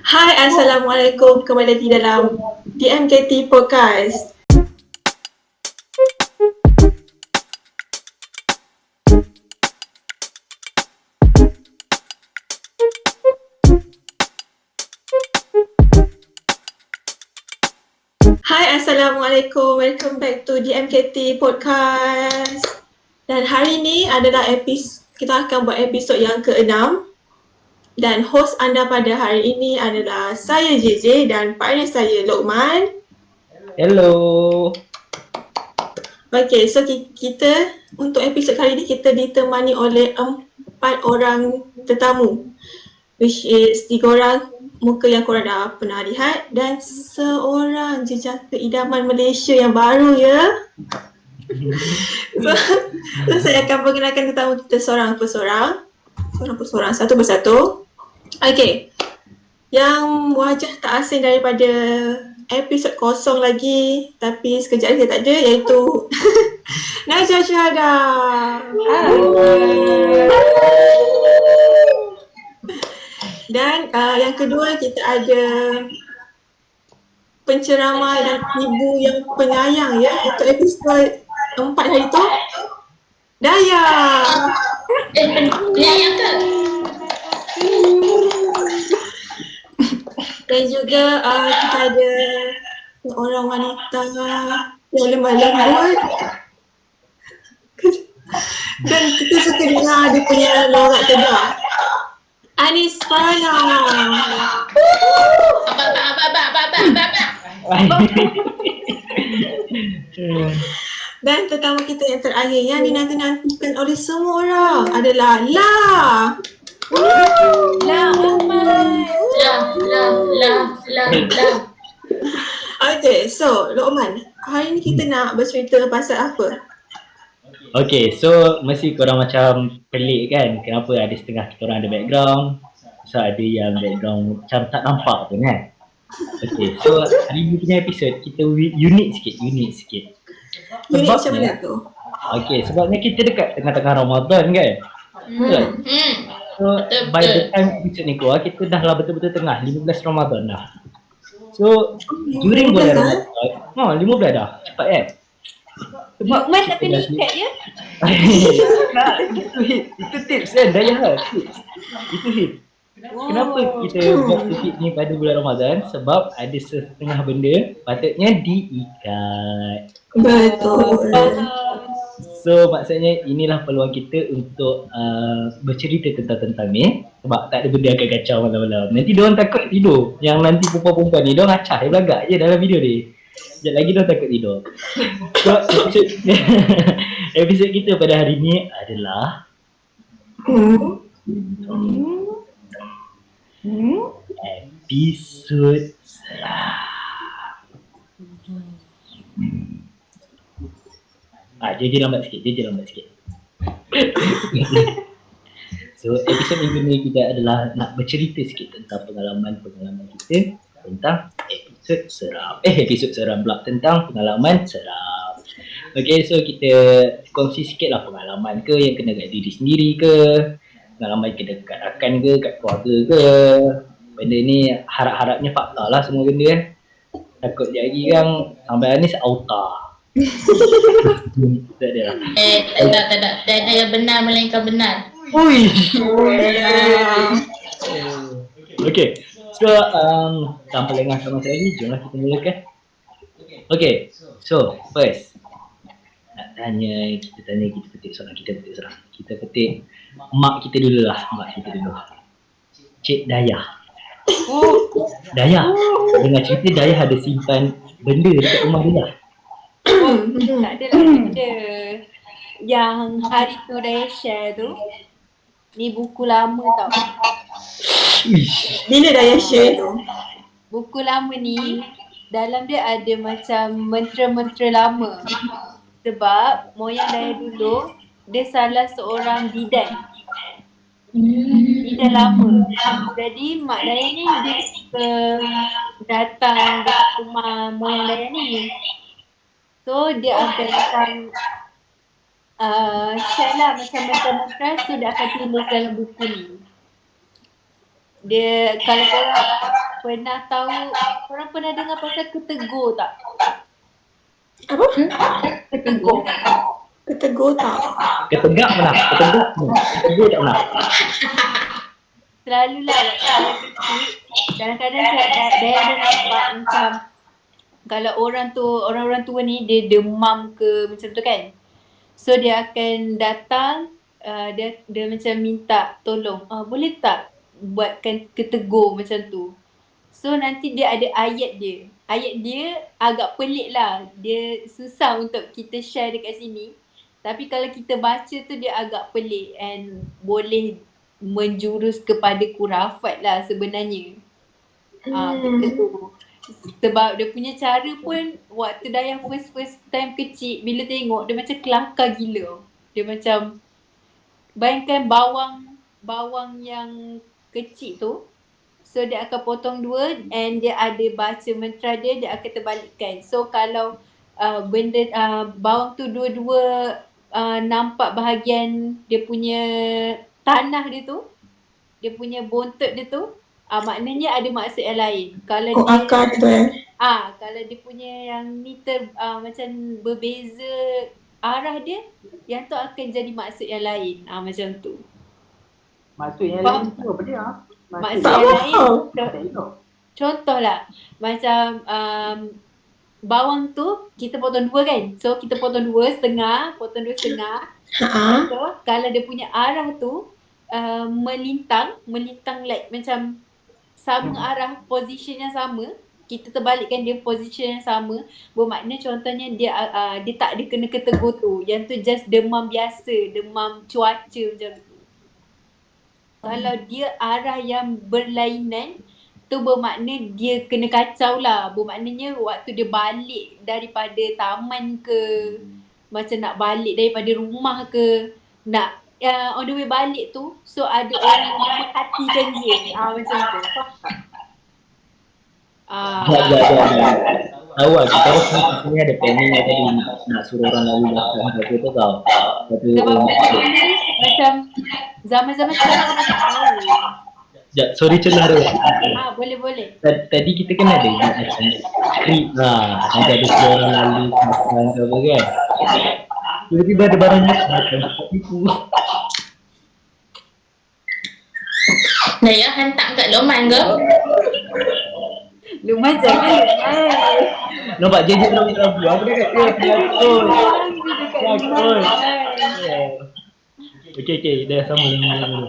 Hai, Assalamualaikum. Kembali lagi dalam DMKT Podcast. Hai, Assalamualaikum. Welcome back to DMKT Podcast. Dan hari ini adalah kita akan buat episod yang ke-6. Dan host anda pada hari ini adalah saya JJ dan partner saya Lokman. Hello. Okay, so kita untuk episod kali ini kita ditemani oleh 4 orang tetamu, which is 3 orang muka yang korang dah pernah lihat dan seorang jejaka idaman Malaysia yang baru ya. So saya akan perkenalkan tetamu kita seorang persorang, satu persatu. Okay, yang wajah tak asing daripada episod kosong lagi tapi sekejap lagi tak ada, iaitu Najwa Syahada. Dan yang kedua kita ada penceramah dan ibu yang penyayang ya untuk episod 4 hari tu, Daya. Penyayang ke? Dan juga kita ada orang wanita yang lemah lembut dan kita suka dengar dia punya lorak tegar, Anis Farhana. Dan tetamu kita yang terakhir yang dinanti-nantikan oleh semua orang adalah La. Okay, so Lokman, hari ni kita nak bercerita pasal apa? Okay, so mesti korang macam pelik kan, kenapa ada setengah kita orang ada background, so ada yang background macam tak nampak tu kan. Okay, so hari ni punya episod kita unik sikit. Unik macam mana tu? Okay, sebabnya kita dekat tengah-tengah Ramadan kan. So by the time episod ni keluar, kita dah lah betul-betul tengah 15 Ramadan dah. So during bulan Ramadan, 15 dah, cepat kan? Lukman tak kena ikat ya? Itu tips kan, Daya lah tips. Itu hit. Kenapa kita buat tip ni pada bulan Ramadan? Sebab ada setengah benda patutnya diikat. Betul. So maksudnya inilah peluang kita untuk bercerita tentang ni. Sebab tak ada benda akan kacau malam-malam. Nanti diorang takut tidur. Yang nanti perempuan-perempuan ni diorang acah, dia belagak je dalam video ni. Sekejap lagi diorang takut tidur. So episod kita pada hari ni adalah episod seram. JJ lambat sikit. So episod minggu ni kita adalah nak bercerita sikit tentang pengalaman kita tentang episod seram pula, tentang pengalaman seram. Okay, so kita kongsi sikit lah pengalaman ke yang kena kat diri sendiri ke, pengalaman kena kat rakan ke, kat keluarga ke. Benda ni harap-harapnya fakta lah semua benda kan. Takut je lagi kan sampai Anis auta. Tak ada lah. Tak ada yang benar melainkan benar. Ui. Okay, so tanpa lengahkan masa lagi, jomlah kita mulakan. Okay, so first kita petik soalan, kita petik mak kita dulu lah. Cik Daya. Daya, dengar cerita Daya ada simpan benda dekat rumah dia lah. Tak adalah benda. Yang hari tu Daya share tu, ni buku lama tau. Bila Daya share tu? Buku lama ni dalam dia ada macam mentera-mentera lama. Sebab moyang Daya dulu dia salah seorang bidan. Bidan lama. Jadi mak Daya ni dia suka datang ke rumah moyang Daya ni. So dia akan macam share lah macam mentera-mentera, so dia akan tulis dalam buku ni. Dia kalau korang pernah tahu, korang pernah dengar pasal ketegur tak? Apa? Ketegur. Ketegur tak? Ketegak pernah. Ketegur tak pernah. Selalulah waktu saya kecil, kadang-kadang saya ada nampak macam kalau orang-orang tua ni dia demam ke macam tu kan. So dia akan datang, dia macam minta tolong, boleh tak buatkan ketegur macam tu. So nanti dia ada ayat dia. Ayat dia agak pelik lah. Dia susah untuk kita share dekat sini. Tapi kalau kita baca tu dia agak pelik and boleh menjurus kepada kurafat lah sebenarnya. Benda tu. Sebab dia punya cara pun waktu Dayang first time kecil, bila tengok dia macam kelakar gila. Dia macam, bayangkan bawang yang kecil tu. So dia akan potong dua and dia ada baca mantra dia akan terbalikkan. So kalau bawang tu dua-dua nampak bahagian dia punya tanah dia tu, dia punya bontot dia tu, maknanya ada maksud yang lain. Kalau dia akar tu kalau dia punya yang ni macam berbeza arah dia, yang tu akan jadi maksud yang lain. Macam tu. Maksud yang Faham lain tu apa dia? Maksud Tak yang lain, faham. contohlah macam bawang tu kita potong dua kan. So kita potong dua setengah. So kalau dia punya arah tu melintang like macam sama arah, position yang sama, kita terbalikkan dia position yang sama, bermakna contohnya dia tak ada kena ketegur tu. Yang tu just demam biasa, demam cuaca macam tu. Kalau dia arah yang berlainan, tu bermakna dia kena kacau lah. Bermaknanya waktu dia balik daripada taman ke, macam nak balik daripada rumah ke, nak on the way balik tu, so ada orang yang memperhatikan dia. Macam tu. Tahu lah, kita sini ada planning tadi nak suruh orang lalu belakang ke tu tau. Sebab benda ni macam zaman-zaman sekarang orang tak tahu. Sorry celah dia. Boleh. Tadi kita kan ada macam skrip lah. Nanti ada suruh orang lalu belakang ke apa kan. Tiba-tiba ada barang ni macam tipu. Dayang hantar kat Lokman ke? Lumayan jangan. Nampak je rabu. Apa dia kat dia? Okey, dah sama dulu.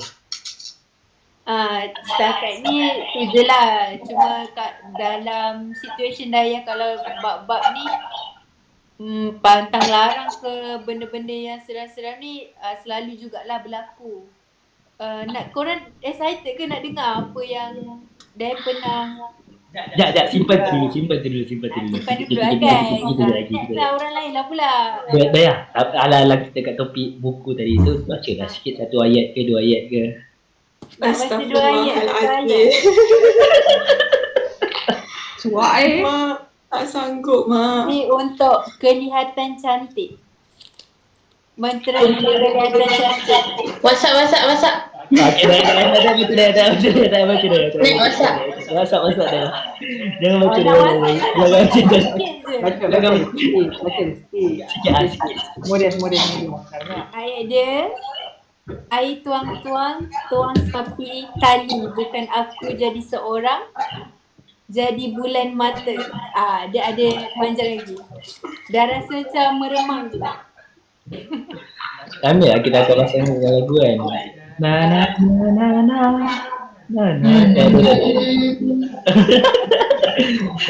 Setakat ni tu je lah. Cuma dalam situasi Dayang kalau bab-bab ni pantang larang ke benda-benda yang seram-seram ni selalu jugalah berlaku. Nak korang excited ke nak dengar apa yang Dayang pernah? Sekejap, simpan dulu. Simpan dulu guys. Next lah orang lain lah pula. Dayang, ala-ala kita kat topik buku tadi tu, baca lah sikit satu ayat ke dua ayat ke. Nak baca dua ayat. Suak Mak, tak sanggup mak. Ni untuk kelihatan cantik. Mentera kelihatan cantik. WhatsApp. Okay, dah baca dah. Naik WhatsApp. WhatsApp dah. Jangan baca dah. Nak baca sikit je. Baca sikit. Semua dia Ayat dia, air tuang-tuang, tuang sapi tali. Bukan aku jadi seorang, jadi bulan mata. Dia ada panjang lagi. Dah rasa macam meremang pula. Ambil lah kita akan rasa lagu kan. Na.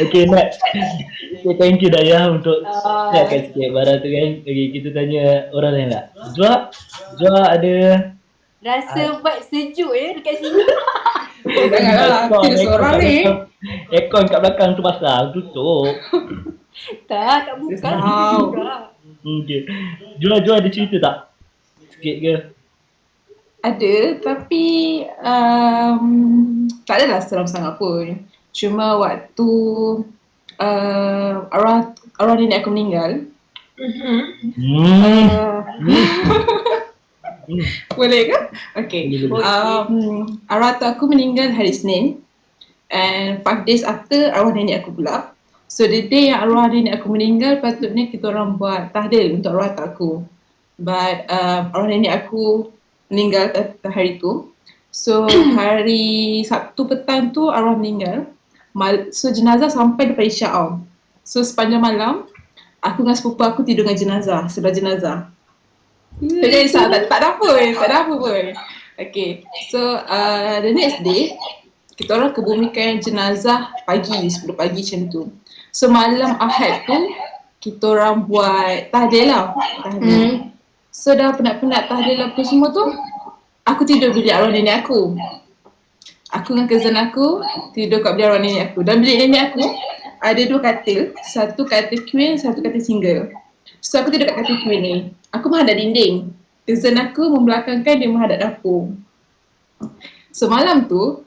Okay, next. Okay, thank you Dayang untuk siapkan sikit barang tu kan. Okay, kita tanya orang lain lah. Zua ada Rasa vibe sejuk dekat sini. Janganlah, kita seorang ni. Aircon kat belakang tu pasang, tutup. Tak buka juga. Okay. Zua ada cerita tak? Sikit ke? Ada, tapi tak adalah seram sangat pun. Cuma waktu arwah nenek aku meninggal, Boleh ke? Okay. Boleh. Arwah atuk aku meninggal hari Isnin. And 5 days after arwah nenek aku pula. So the day yang arwah nenek aku meninggal, patutnya kita orang buat tahlil untuk arwah atuk aku. But arwah nenek aku meninggal hari tu. So hari Sabtu petang tu arwah meninggal. So jenazah sampai depan Isyak tau. So sepanjang malam aku dengan sepupu aku tidur dengan jenazah, sebelah jenazah. Tak kisah, tak ada apa pun. Okay, so the next day kita orang kebumikan jenazah pagi, 10 pagi macam tu. So malam Ahad tu kita orang buat tahlil lah. So dah penat-penat tahlil apa semua tu, aku tidur bilik arwah nenek aku. Aku dengan cousin aku tidur kat bilik arwah nenek aku. Dan bilik nenek aku ada 2 katil, satu katil queen, satu katil single. So aku tidur kat katil queen ni. Aku menghadap dinding. Cousin aku membelakangkan, dia menghadap dapur. So malam tu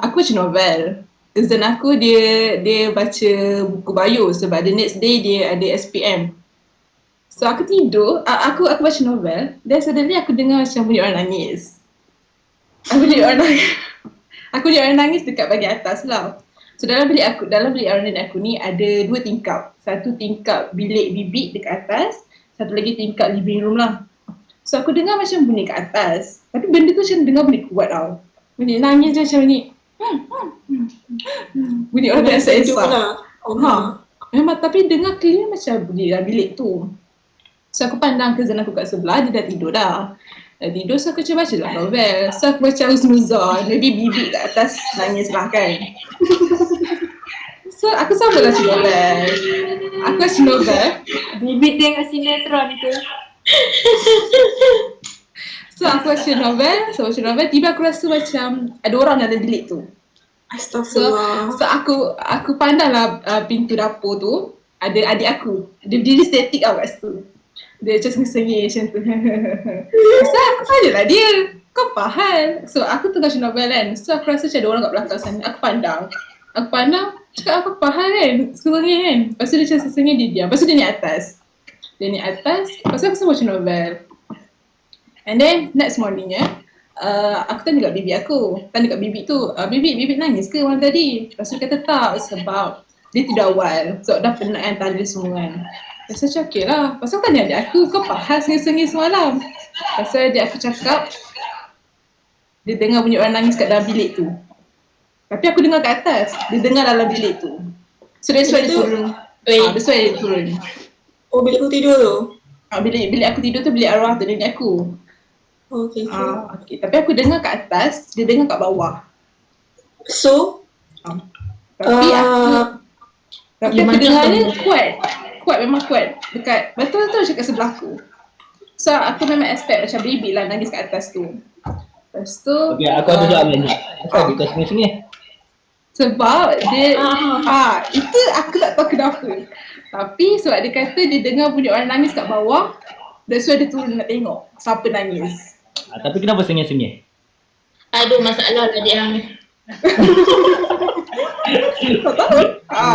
aku baca novel. Cousin aku dia baca buku bio sebab the next day dia ada SPM. So aku tidur, aku baca novel, dan suddenly aku dengar macam bunyi orang nangis. Aku dengar orang nangis dekat bahagian atas lah. So dalam bilik arwah nenek aku ni ada 2 tingkap. Satu tingkap bilik bibik dekat atas, satu lagi tingkap living room lah. So aku dengar macam bunyi kat atas. Tapi benda tu macam dengar bunyi kuat tau. Bunyi nangis je macam ni. Bunyi orang biasa-biasa. Memang tapi dengar clear macam bunyi dalam bilik tu. So aku pandang cousin aku kat sebelah, dia dah tidur dah. Dah tidur, so aku cuba baca dalam novel. So aku baca Husnuzon, maybe bibik kat atas nangis lah kan. So aku sama baca novel. Aku baca novel. Bibit tengok sinetron ke? So aku baca novel, tiba aku rasa macam ada orang dalam bilik tu. Astaghfirullah. So aku pandanglah pintu dapur tu, ada adik aku. Dia berdiri statik tau kat situ. Dia macam sengih-sengih macam tu. So aku tanyalah dia, kau apa hal? So aku tengah baca novel kan. So aku rasa macam ada orang kat belakang sana. Aku pandang, cakap apa hal kan? Sengih kan? Lepas tu dia macam sengih, dia diam. Lepas tu dia naik atas. Lepas tu aku semua baca novel. And then next morningnya, aku tanya kat bibi aku. Tanya kat bibi tu, bibi nangis ke malam tadi? Lepas tu dia kata tak, sebab dia tidur awal. So dah penat kan tahlil semua kan. Lepas tu macam okey lah. Lepas tu aku tanya adik aku, kau faham sengih-sengih semalam? Lepas tu adik aku cakap, dia dengar bunyi orang nangis kat dalam bilik tu. Tapi aku dengar kat atas, dia dengar dalam bilik tu. So that's why dia turun. That's why dia turun. Oh, bilik aku tidur tu? Bilik aku tidur tu bilik arwah tu nenek aku. Okay. Okay. Tapi aku dengar kat atas, dia dengar kat bawah. So, Tapi aku dengarnya kuat, memang kuat. Dekat, betul-betul macam kat sebelah aku. So aku memang expect macam baby lah nangis kat atas tu. Lepas tu Okay, aku ada soalan ni. Kenapa dia kau sengih-sengih? sebab dia, itu aku tak tahu kenapa. Tapi sebab dia kata dia dengar bunyi orang nangis kat bawah, that's why dia turun nak tengok siapa nangis. Tapi kenapa sengih-sengih? Aduh, masalah lah dia. Tak tahu.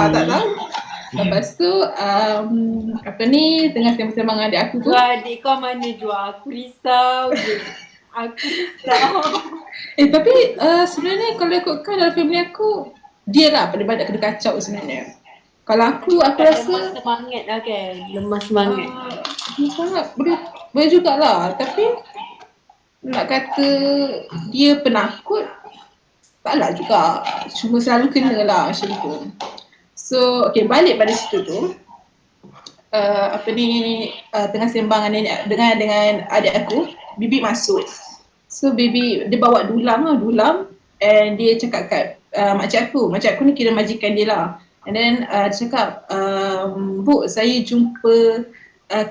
Tak tahu. Lepas tu apa ni, tengah sembang-sembang dengan adik aku tu. Adik kau mana Jua? Aku risau je. Tapi sebenarnya kalau ikutkan dalam family aku, dia lah paling banyak kena kacau sebenarnya. Kalau aku rasa lemah semangat lah kan. Lemah semangat. sangat boleh jugalah. Tapi nak kata dia penakut, taklah juga. Cuma selalu kena lah macam tu. So, okay, balik pada situ tu. Tengah sembang dengan adik aku, bibi masuk. So bibi dia bawa dulang, and dia cakap kat makcik aku ni kira majikan dia lah. And then dia cakap, Bu, saya jumpa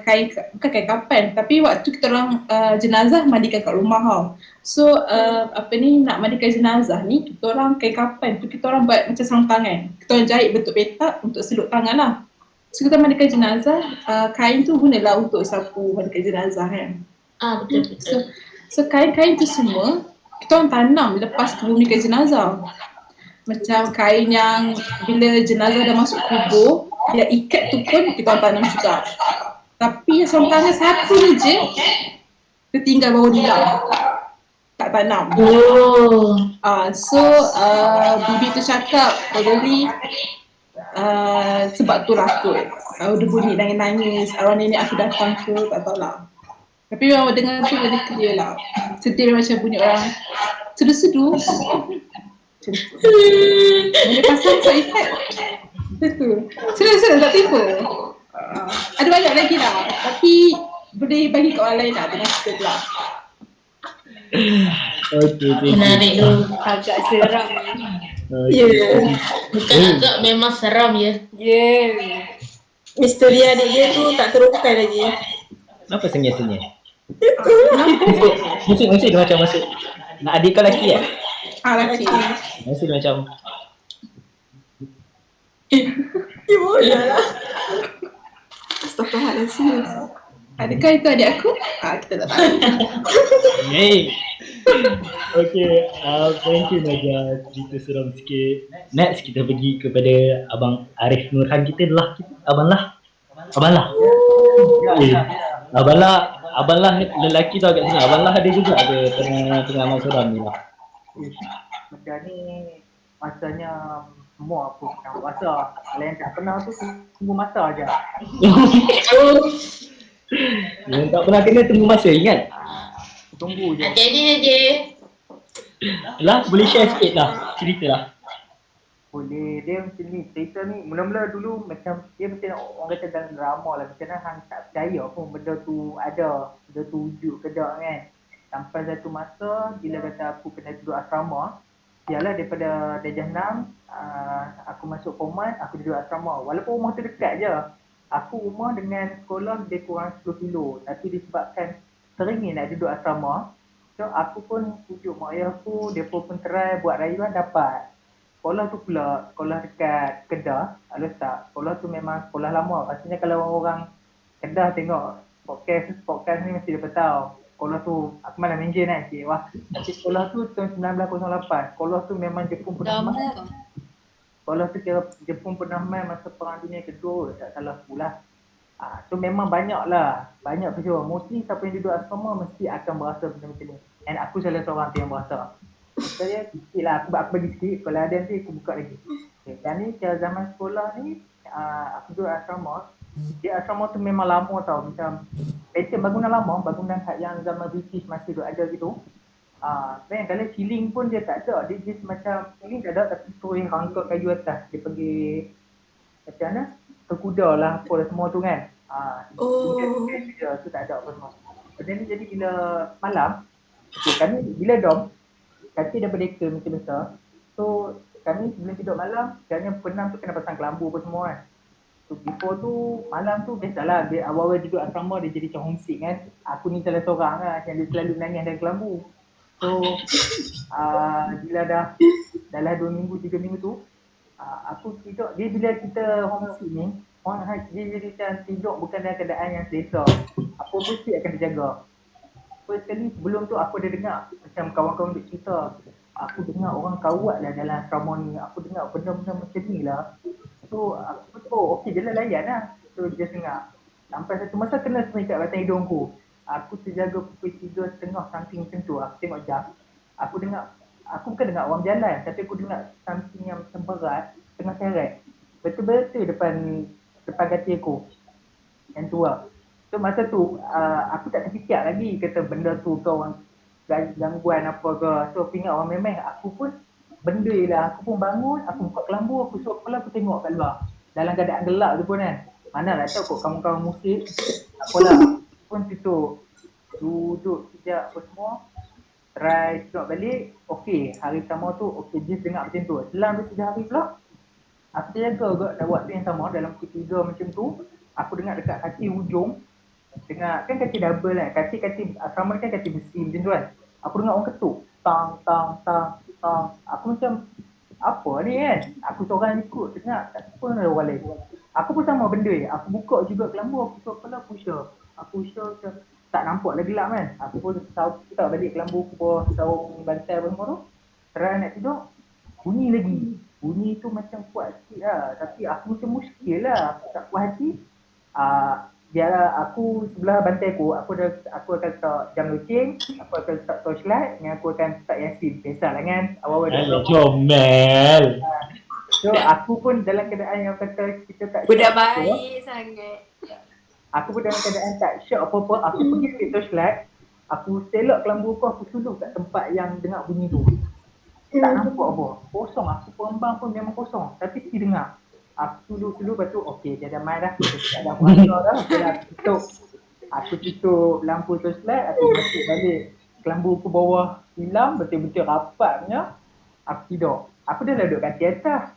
kain, bukan kain kapan, tapi waktu kita orang jenazah mandikan kat rumah tau. So nak mandikan jenazah ni, kita orang kain kapan tu kita orang buat macam sarung tangan. Kita orang jahit bentuk petak untuk selut tangan lah. So kita mandikan jenazah, kain tu gunalah untuk sapu mandikan jenazah kan. Betul. So kain-kain tu semua kita orang tanam lepas kebumikan jenazah. Macam kain yang bila jenazah dah masuk kubur, yang ikat tu pun kita orang tanam juga. Tapi yang sarung tangan satu je tertinggal bawah nilam. Tak tanam. Oh. So bibi tu cakap probably sebab tu lah kot. Dia bunyi nangis-nangis, arwah nenek aku datang ke, tak tahu lah. Tapi memang dengar tu very clear lah. Sedih macam bunyi orang sedu-sedu. Macam tu. Nenek pasang side effect. Macam tu. Serius tak tipu. Ada banyak lagi lah. Tapi boleh bagi kat orang lain lah dengan cerita tu lah. Okay, thank you. Menarik tu. Agak seram. Ya. Bukan agak, memang seram ya. Yeah. Misteri adik dia tu tak terungkai lagi. Kenapa senyap-senyap? Masih dia macam masuk. Nak adik kau lelaki ya? Lelaki. Masih dia macam Gimana lah. Astaghfirullahaladzim. Adakah itu adik aku? Kita tak tahu. hey. Okay, thank you Naja, cerita seram sikit. Next kita pergi kepada Abang Arif Nurhan kita lah. Abang Lah. Okay. Abang Lah lelaki tu agak sini. Abang Lah ada juga ada pengalaman seram ni lah. Macam ni masanya semua aku pernah puasa. Kalau yang tak pernah tu tunggu masa je. Yang tak pernah kena tunggu masa, ingat? Tunggu je. Jadi je. Lah, boleh share sikit lah, cerita lah. Boleh, dia macam ni, cerita ni mula-mula dulu macam dia macam orang kata dalam drama lah. Macam mana hang tak percaya pun benda tu ada, benda tu wujud ke tak kan. Sampai satu masa bila kata aku kena duduk asrama, ialah daripada darjah 6 aku masuk form 1, aku duduk asrama. Walaupun rumah tu dekat je. Aku rumah dengan sekolah lebih kurang 10 kilo. Tapi disebabkan teringin nak duduk asrama, so aku pun pujuk mak ayah aku, dia pun try buat rayuan dapat. Sekolah tu pula, sekolah dekat Kedah, letak. Sekolah tu memang sekolah lama. Pastinya kalau orang Kedah tengok podcast ni mesti dapat tahu. Sekolah tu, aku malah mention kan, cik wah. Tapi sekolah tu tahun 1908. Sekolah tu memang Jepun pernah main. Sekolah tu kira Jepun pernah main masa Perang Dunia Kedua, tak salah pula. So memang banyak peristiwa. Mostly siapa yang duduk asrama mesti akan berasa benda macam ni. And aku salah seorang tu yang berasa. Saya sikit lah, aku bagi sikit. Kalau ada nanti aku buka lagi. Okay, dan ni kira zaman sekolah ni, aku duduk asrama. Dia asrama tu memang lama tau. Macam pattern bangunan lama, bangunan yang zaman British masih duduk ada gitu. Kan kalau ceiling pun dia tak ada. Dia just macam ceiling tak ada tapi tu yang rangkap kayu atas. Dia pergi macam mana? Terkuda lah apa semua tu kan. Tu tak ada apa semua. Benda ni jadi bila malam, okay, kami bila dom, kaki dah berdeka macam biasa. So kami sebelum tidur malam, kerana penam tu kena pasang kelambu apa semua kan. So before tu, malam tu biasalah dia awal-awal duduk asrama dia jadi macam homesick kan. Aku ni salah seorang lah yang dia selalu nangis dalam kelambu. So bila dah 2 minggu, 3 minggu tu, aku tidur, dia bila kita homesick ni, dia jadi macam tidur bukan dalam keadaan yang selesa. Apa mesti akan dijaga. First kali sebelum tu aku ada dengar macam kawan-kawan duk cerita, aku dengar orang kawat lah dalam asrama ni, aku dengar benda-benda macam ni lah. So aku okey je lah layan lah. So dia dengar. Sampai satu masa kena serikat batang hidungku. Aku terjaga pukul 3.30 something macam tu. Aku tengok jam. Aku bukan dengar orang berjalan, tapi aku dengar something yang macam berat tengah seret. Betul-betul depan kaki aku. Yang tu lah. So masa tu aku tak terfikir lagi kata benda tu ke orang gangguan apa ke. So aku ingat orang memang aku pun benda lah. Aku pun bangun, aku buka kelambu, aku suruh kepala aku tengok kat luar. Dalam keadaan gelap tu pun kan. Mana lah tahu kot kawan-kawan musik. Apalah. Pun tutup. Duduk sekejap apa semua. Try tengok balik. Okey, hari pertama tu okey just dengar macam tu. Selang 2-3 hari pula. Aku terjaga juga dah waktu yang sama dalam pukul 3 macam tu. Aku dengar dekat kaki hujung. Dengar kan kaki double kan. Kaki asrama kan kaki besi macam tu kan. Aku dengar orang ketuk. Tang. Aku macam apa ni kan. Aku seorang ikut dengar. Tak apa ada orang lain. Aku pun sama benda aku buka juga kelambu. Aku suruh kepala aku usah macam tak nampak lagi gelap kan. Aku pun tahu balik kelambu aku bawah sarung bantal apa semua tu. Try nak tidur. Bunyi lagi. Bunyi tu macam kuat sikit lah. Tapi aku macam muskil lah. Aku tak puas hati. biar aku sebelah bantai aku akan letak jam loceng, aku akan letak torchlight, dan aku akan letak Yasin. Biasalah kan, awal-awal dah Alah comel. So aku pun dalam keadaan yang kata kita tak Budak syok apa, baik sangat. aku pun dalam keadaan tak syok apa-apa, aku pergi ambil torchlight, aku selok kelambu aku sulur kat tempat yang dengar bunyi tu. Tak nampak apa, kosong, aku pembang pun memang kosong, tapi still dengar. Aku sulur lepas tu, okey dia dah main dah, tak ada apa-apa dah, okey lah, aku tutup lampu torchlight, aku masuk balik kelambu aku bawah hilang, betul-betul rapat punya, aku tidur. Aku dah duduk kat atas.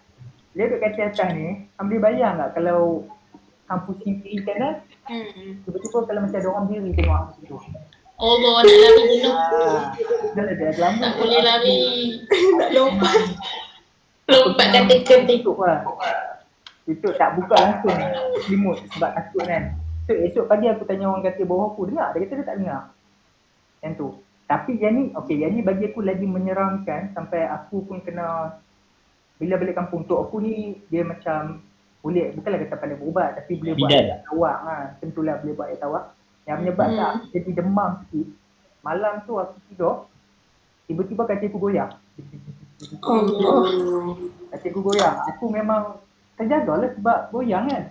Dia duduk kat atas ni, boleh bayang tak kalau kampus kiri kanan, tiba-tiba kalau macam ada orang diri tengok aku tu. Allah nak lari dulu. Dah ada kelambu. Tak boleh lari. Tak lompat. Lompat kat tekan. Tutup lah. Tutup tak buka langsung. Selimut sebab takut kan. So esok pagi aku tanya orang kata bawah aku, dengar? Dia kata dia tak dengar. Yang tu. Tapi yang ni bagi aku lagi menyeramkan sampai aku pun kena, bila balik kampung tu aku ni dia macam boleh, bukanlah kata paling berubat tapi boleh buat Bidan. air tawak macam tu lah, boleh buat air tawak yang menyebabkan aku jadi demam sikit. Malam tu aku tidur, tiba-tiba kaki aku goyang. Kaki aku goyang, aku memang terjaga lah sebab goyang kan.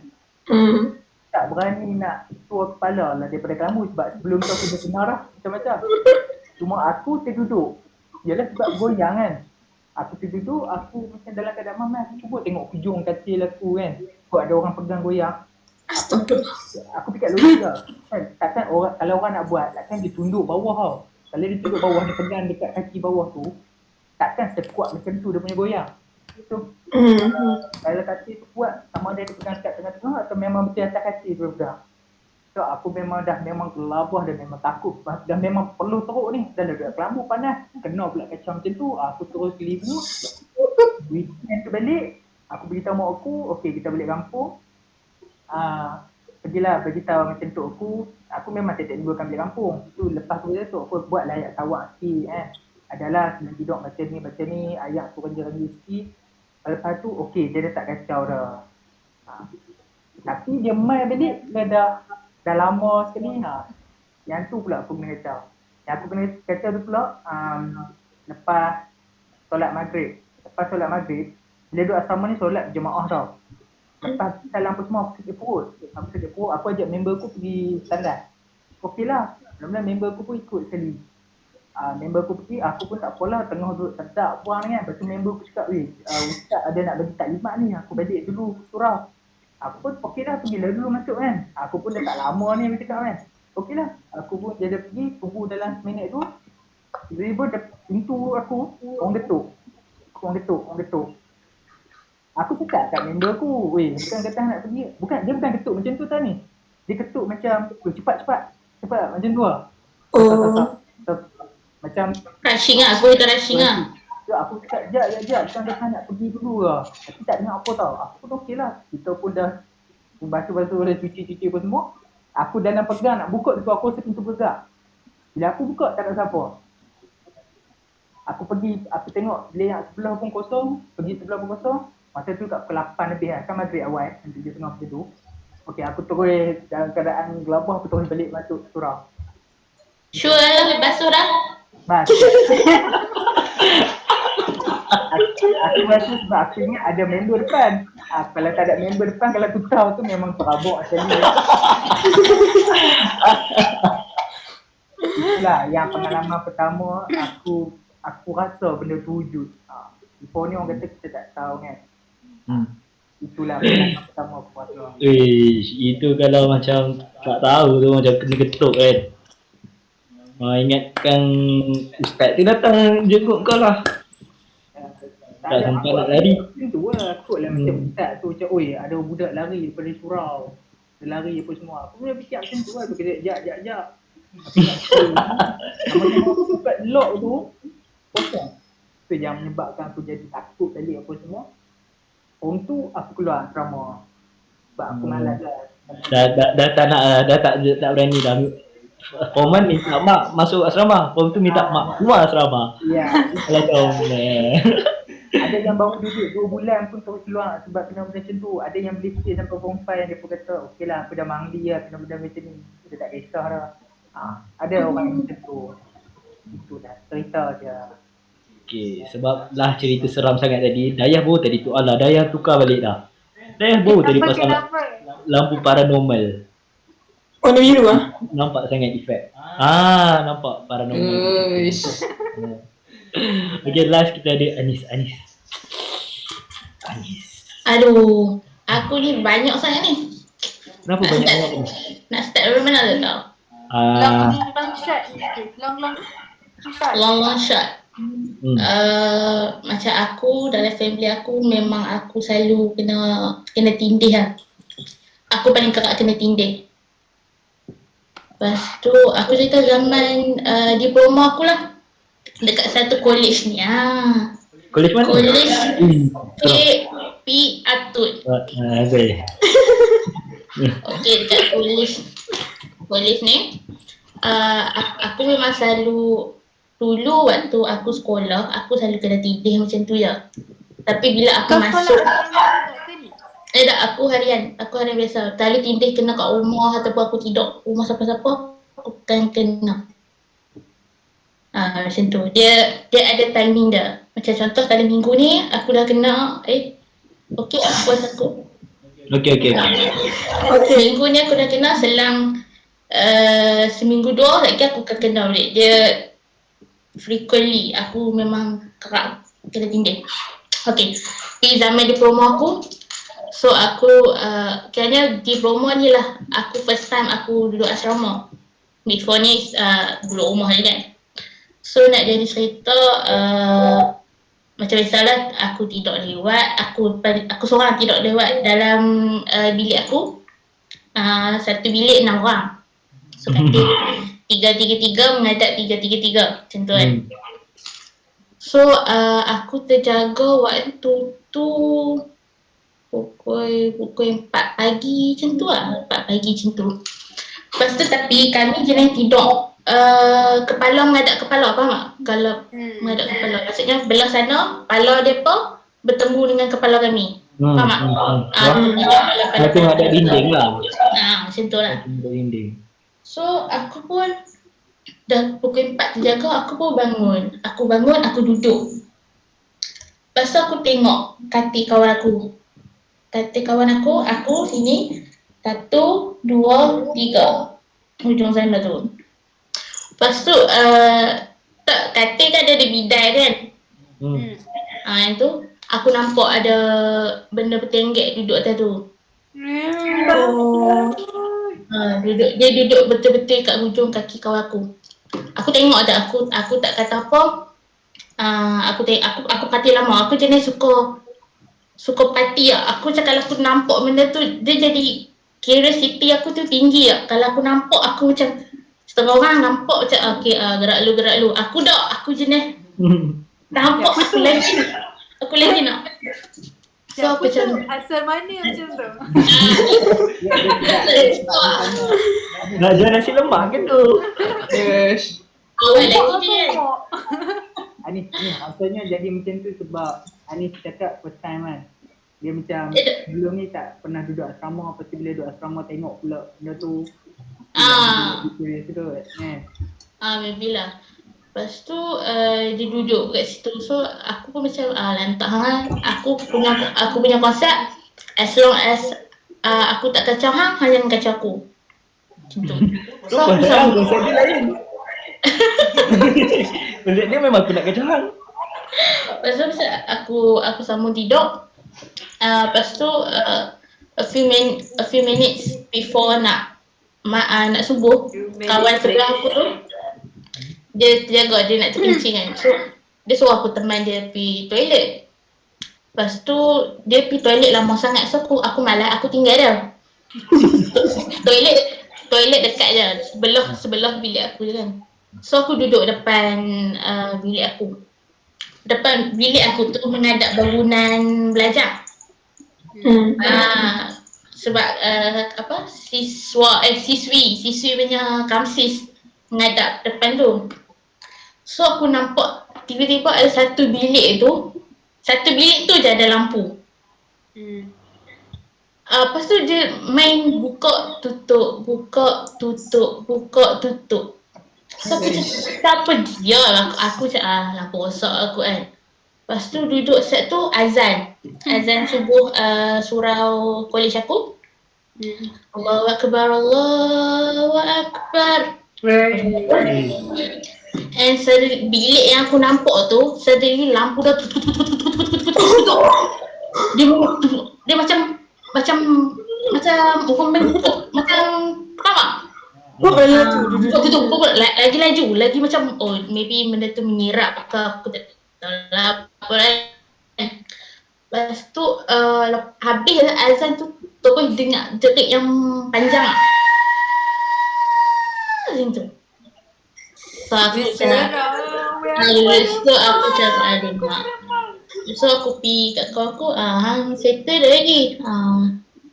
Tak berani nak tua kepala lah daripada kelambu sebab sebelum tu aku dah dengar lah macam-macam. Cuma aku terduduk, yalah sebab goyang kan. Aku terduduk, aku macam dalam keadaan mamai, aku cuba tengok hujung katil aku kan. Kok ada orang pegang goyang. Aku fikir logik lah. Takkan orang, kalau orang nak buat, takkan dia tunduk bawah tau. Kalau dia tunduk bawah, dia pegang dekat kaki bawah tu, takkan sekuat macam tu dia punya goyang. So, kalau katil tu kuat, sama ada dia pegang dekat tengah-tengah atau memang betul atas katil tu pegang. So aku memang gelabah dan memang takut. Dah memang perlu teruk ni. Dah duduk kelambu panas. Kena pula kacau macam tu. Aku terus keliru. Weekend tu balik. Aku beritahu mak aku, okey kita balik kampung. Pergilah beritahu macam tu aku. Aku memang tak akan balik kampung. Tu lepas tu aku buat lah ayat tawak sikit kan. Adalah sebelum tidur macam ni. Ayat aku renja-renja sikit. Lepas tu okey dia dah tak kacau dah. Tapi dia main balik dah lama sekali. Yang tu pula aku kena kacau. Yang aku kena kacau tu pula lepas solat maghrib. Lepas solat maghrib, bila duduk asrama ni solat jemaah tau. Lepas salam apa semua aku sakit perut. Aku ajak member aku pergi standar. Okey lah. Mula-mula member aku pun ikut sekali. Member aku pergi, aku pun tak apalah, tengah duduk sedap puang ni kan. Lepas tu member aku cakap, Ustaz ada nak bagi taklimat ni, aku balik dulu surau. Aku pun okey lah, pergilah dulu masuk kan. Aku pun dah tak lama ni aku cakap kan. Okey lah, aku pun dia pergi, tunggu dalam seminit tu. Tiba-tiba pintu aku, orang ketuk. Aku cakap kat member aku, bukan kata nak pergi. Dia bukan ketuk macam tu tau ni. Dia ketuk macam, cepat macam tu lah. Macam Rushing lah, aku kata rushing lah. Aku cakap, jap, bukan kata nak pergi dulu lah. Tapi tak dengar apa tau. Aku pun okey lah. Kita pun dah basuh-basuh, dah cuci-cuci apa semua. Aku dalam pegang nak buka tu, aku rasa pintu bergerak. Bila aku buka, tak ada siapa. Aku pergi, aku tengok bila yang sebelah pun kosong, pergi sebelah pun kosong. Masa tu kat pukul 8 lebih lah, kan maghrib awal, nanti dia tengah macam tu. Okey, aku terus dalam keadaan gelabah, aku terus balik masuk surau. Sure lah, basuh dah. Bas. Aku rasa sebab aku ingat ada member depan. Kalau tak ada member depan, kalau aku tahu tu memang terabuk macam ni. Itulah yang pengalaman pertama aku rasa benda tu wujud. Before ni orang kata kita tak tahu kan. Itulah pengalaman pertama aku rasa. Itu kalau macam tak tahu tu macam kena ketuk kan. Ingatkan ustaz tu datang jenguk kau lah. Tak sempat nak lari. Macam tu lah, aku lah macam ustaz tu macam, ada budak lari daripada surau. Dia lari apa semua. Aku punya fikir macam tu lah, aku kata, jap. Macam aku buka lock tu, kosong. Itu yang menyebabkan aku jadi takut balik apa semua. Orang tu aku keluar asrama. Sebab aku malas lah. Dah tak berani dah. Koman minta mak masuk asrama, form tu minta mak keluar asrama. Ya. Kalau kau Ada yang baru duduk 2 bulan pun terus keluar sebab kena benda macam tu. Ada yang beli sikit sampai form 5 yang dia pun kata okey lah aku dah mangli lah kena benda macam ni. Dia tak kisah dah. Ada orang yang macam tu. Itu dah cerita je. Okay, sebab lah cerita seram sangat tadi, Dayah baru tadi tu, alah Dayah tukar balik dah. Dayah baru tadi pasal lampu paranormal. Warna biru ah. Nampak sangat efek. Nampak paranormal. Uish. Okay, last kita ada Anis. Aduh, aku ni banyak sangat ni. Kenapa banyak-banyak ni? Nak start dari mana tu tau? Long shot ni. Long shot. Long shot. Macam aku dalam family aku memang aku selalu kena tindih lah. Aku paling kerap kena tindih. Lepas tu aku cerita zaman diploma aku lah. Dekat satu college ni. College mana? College Seram. P. Atut. Okay. Okay, dekat college ni aku memang selalu dulu waktu aku sekolah aku selalu kena tindih macam tu je. Tapi bila aku masuk tak, aku harian biasa. Selalu tindih kena kat rumah ataupun aku tidur rumah siapa-siapa aku akan kena. Macam tu. Dia ada timing dia. Macam contoh kali minggu ni aku dah kena okey puas aku. Okay. Minggu ni aku dah kena selang seminggu 2 lagi aku akan kena balik. Dia frequently aku memang kerap kena tindih. Okay, di zaman diploma aku, so aku kiranya diploma ni lah aku first time aku duduk asrama. Before ni duduk rumah je kan. So nak jadi cerita macam biasalah aku tidur lewat, aku seorang tidur lewat dalam bilik aku. Satu bilik 6 orang. So katil 3-3-3 menghadap 3-3-3 macam tu kan. So aku terjaga waktu tu pukul 4 pagi macam tu lah. 4 pagi macam tu. Lepas tu tapi kami jenis tidur kepala menghadap kepala, faham tak? Kalau menghadap kepala maksudnya belah sana kepala mereka bertemu dengan kepala kami. Faham tak? Macam ada dinding lah. Macam tu lah. Dinding. So aku pun dah pukul 4 terjaga, aku pun bangun. Aku duduk. Lepas tu aku tengok katil kawan aku. Aku sini 1, 2, 3 hujung sana tu. Lepas tu katil kan ada bidai kan. Yang tu aku nampak ada benda bertenggek duduk atas tu. Dia duduk betul-betul kat hujung kaki kawan aku. Aku tengok je, aku tak kata apa. Aku parti lama. Aku jenis suka parti lah. Aku cakap kalau aku nampak benda tu, dia jadi curiosity aku tu tinggi lah. Kalau aku nampak, aku macam setengah orang nampak macam okay, gerak lu. Aku jenis nampak aku lagi nak. So aku macam asal mana macam tu? Nak jual nasi lemak ke tu? Yes. Awal lagi je. Anis ni asalnya jadi macam tu sebab Anis cakap first time kan. Dia macam sebelum ni tak pernah duduk asrama, lepas tu bila duduk asrama tengok pula benda tu. Maybe lah. Lepas tu dia duduk kat situ. So aku pun macam lantak hang. Aku punya konsep as long as aku tak kacau hang, hang jangan kacau aku. Macam tu. So aku sama. Konsep dia lain. Konsep dia memang aku nak kacau hang. Lepas tu aku sambung tidur. Lepas tu a few minutes before nak subuh, kawan sebelah aku tu dia jaga dia nak terkencing kan. So dia suruh aku teman dia pergi toilet. Lepas tu dia pergi toilet lama sangat. So aku malas, aku tinggal dia. Toilet dekat je, sebelah bilik aku je kan. So aku duduk depan bilik aku. Depan bilik aku tu menghadap bangunan belajar. Sebab siswi punya kamsis menghadap depan tu. So aku nampak tiba-tiba ada satu bilik tu Satu bilik tu je ada lampu. Lepas tu dia main buka tutup. So aku cakap, apa dia lah. Aku cakap, lampu rosak aku kan. Lepas tu duduk set tu azan subuh surau college aku. Allahu Akbar, Allahu Akbar. And suddenly, bilik yang aku nampak tu, suddenly lampu dah dia macam bukan bentuk macam pertama. Lagi laju, lagi macam maybe benda tu menyirap ke aku tak tahu lah apa kan. Lepas tu habis azan tu terus dengar jerit yang panjang macam tu. So aku cakap adik mak. So aku pergi kat kawan aku, hang settle dah lagi.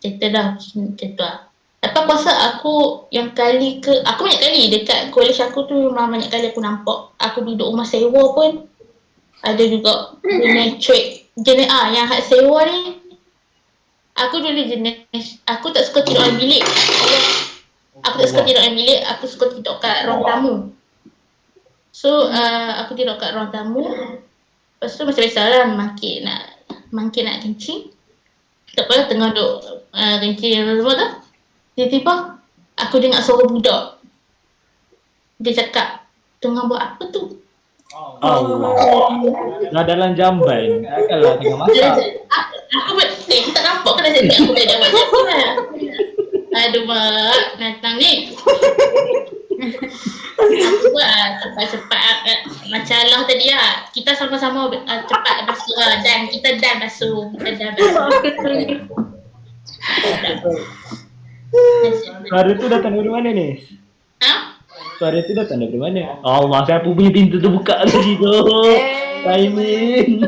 Settle dah macam tu lah. Tapi aku rasa aku aku banyak kali dekat college aku tu memang banyak kali aku nampak. Aku duduk rumah sewa pun ada juga jenis yang hak sewa ni. Aku dulu jenis, aku tak suka tidur dalam bilik. Aku tak suka tidur dalam bilik, aku suka tidur kat ruang tamu. So aku tidur kat ruang tamu. Lepas tu macam biasalah mangkit nak kencing. Tak apalah tengah duduk kencing semua tu. Tiba-tiba aku dengar suara budak. Dia cakap, tengah buat apa tu? Dah dalam jamban. Takkanlah tengah masak. Aku tak nampak kan saya cakap aku dah buat apa lah. Aduh mak, datang ni. Aku buat cepat-cepat macam Allah tadi lah. Kita sama-sama cepat basuh dan kita dah basuh. Suara tu datang dari mana ni? Suara tu datang dari mana? Allah, siapa punya pintu tu buka tadi tu? Timing.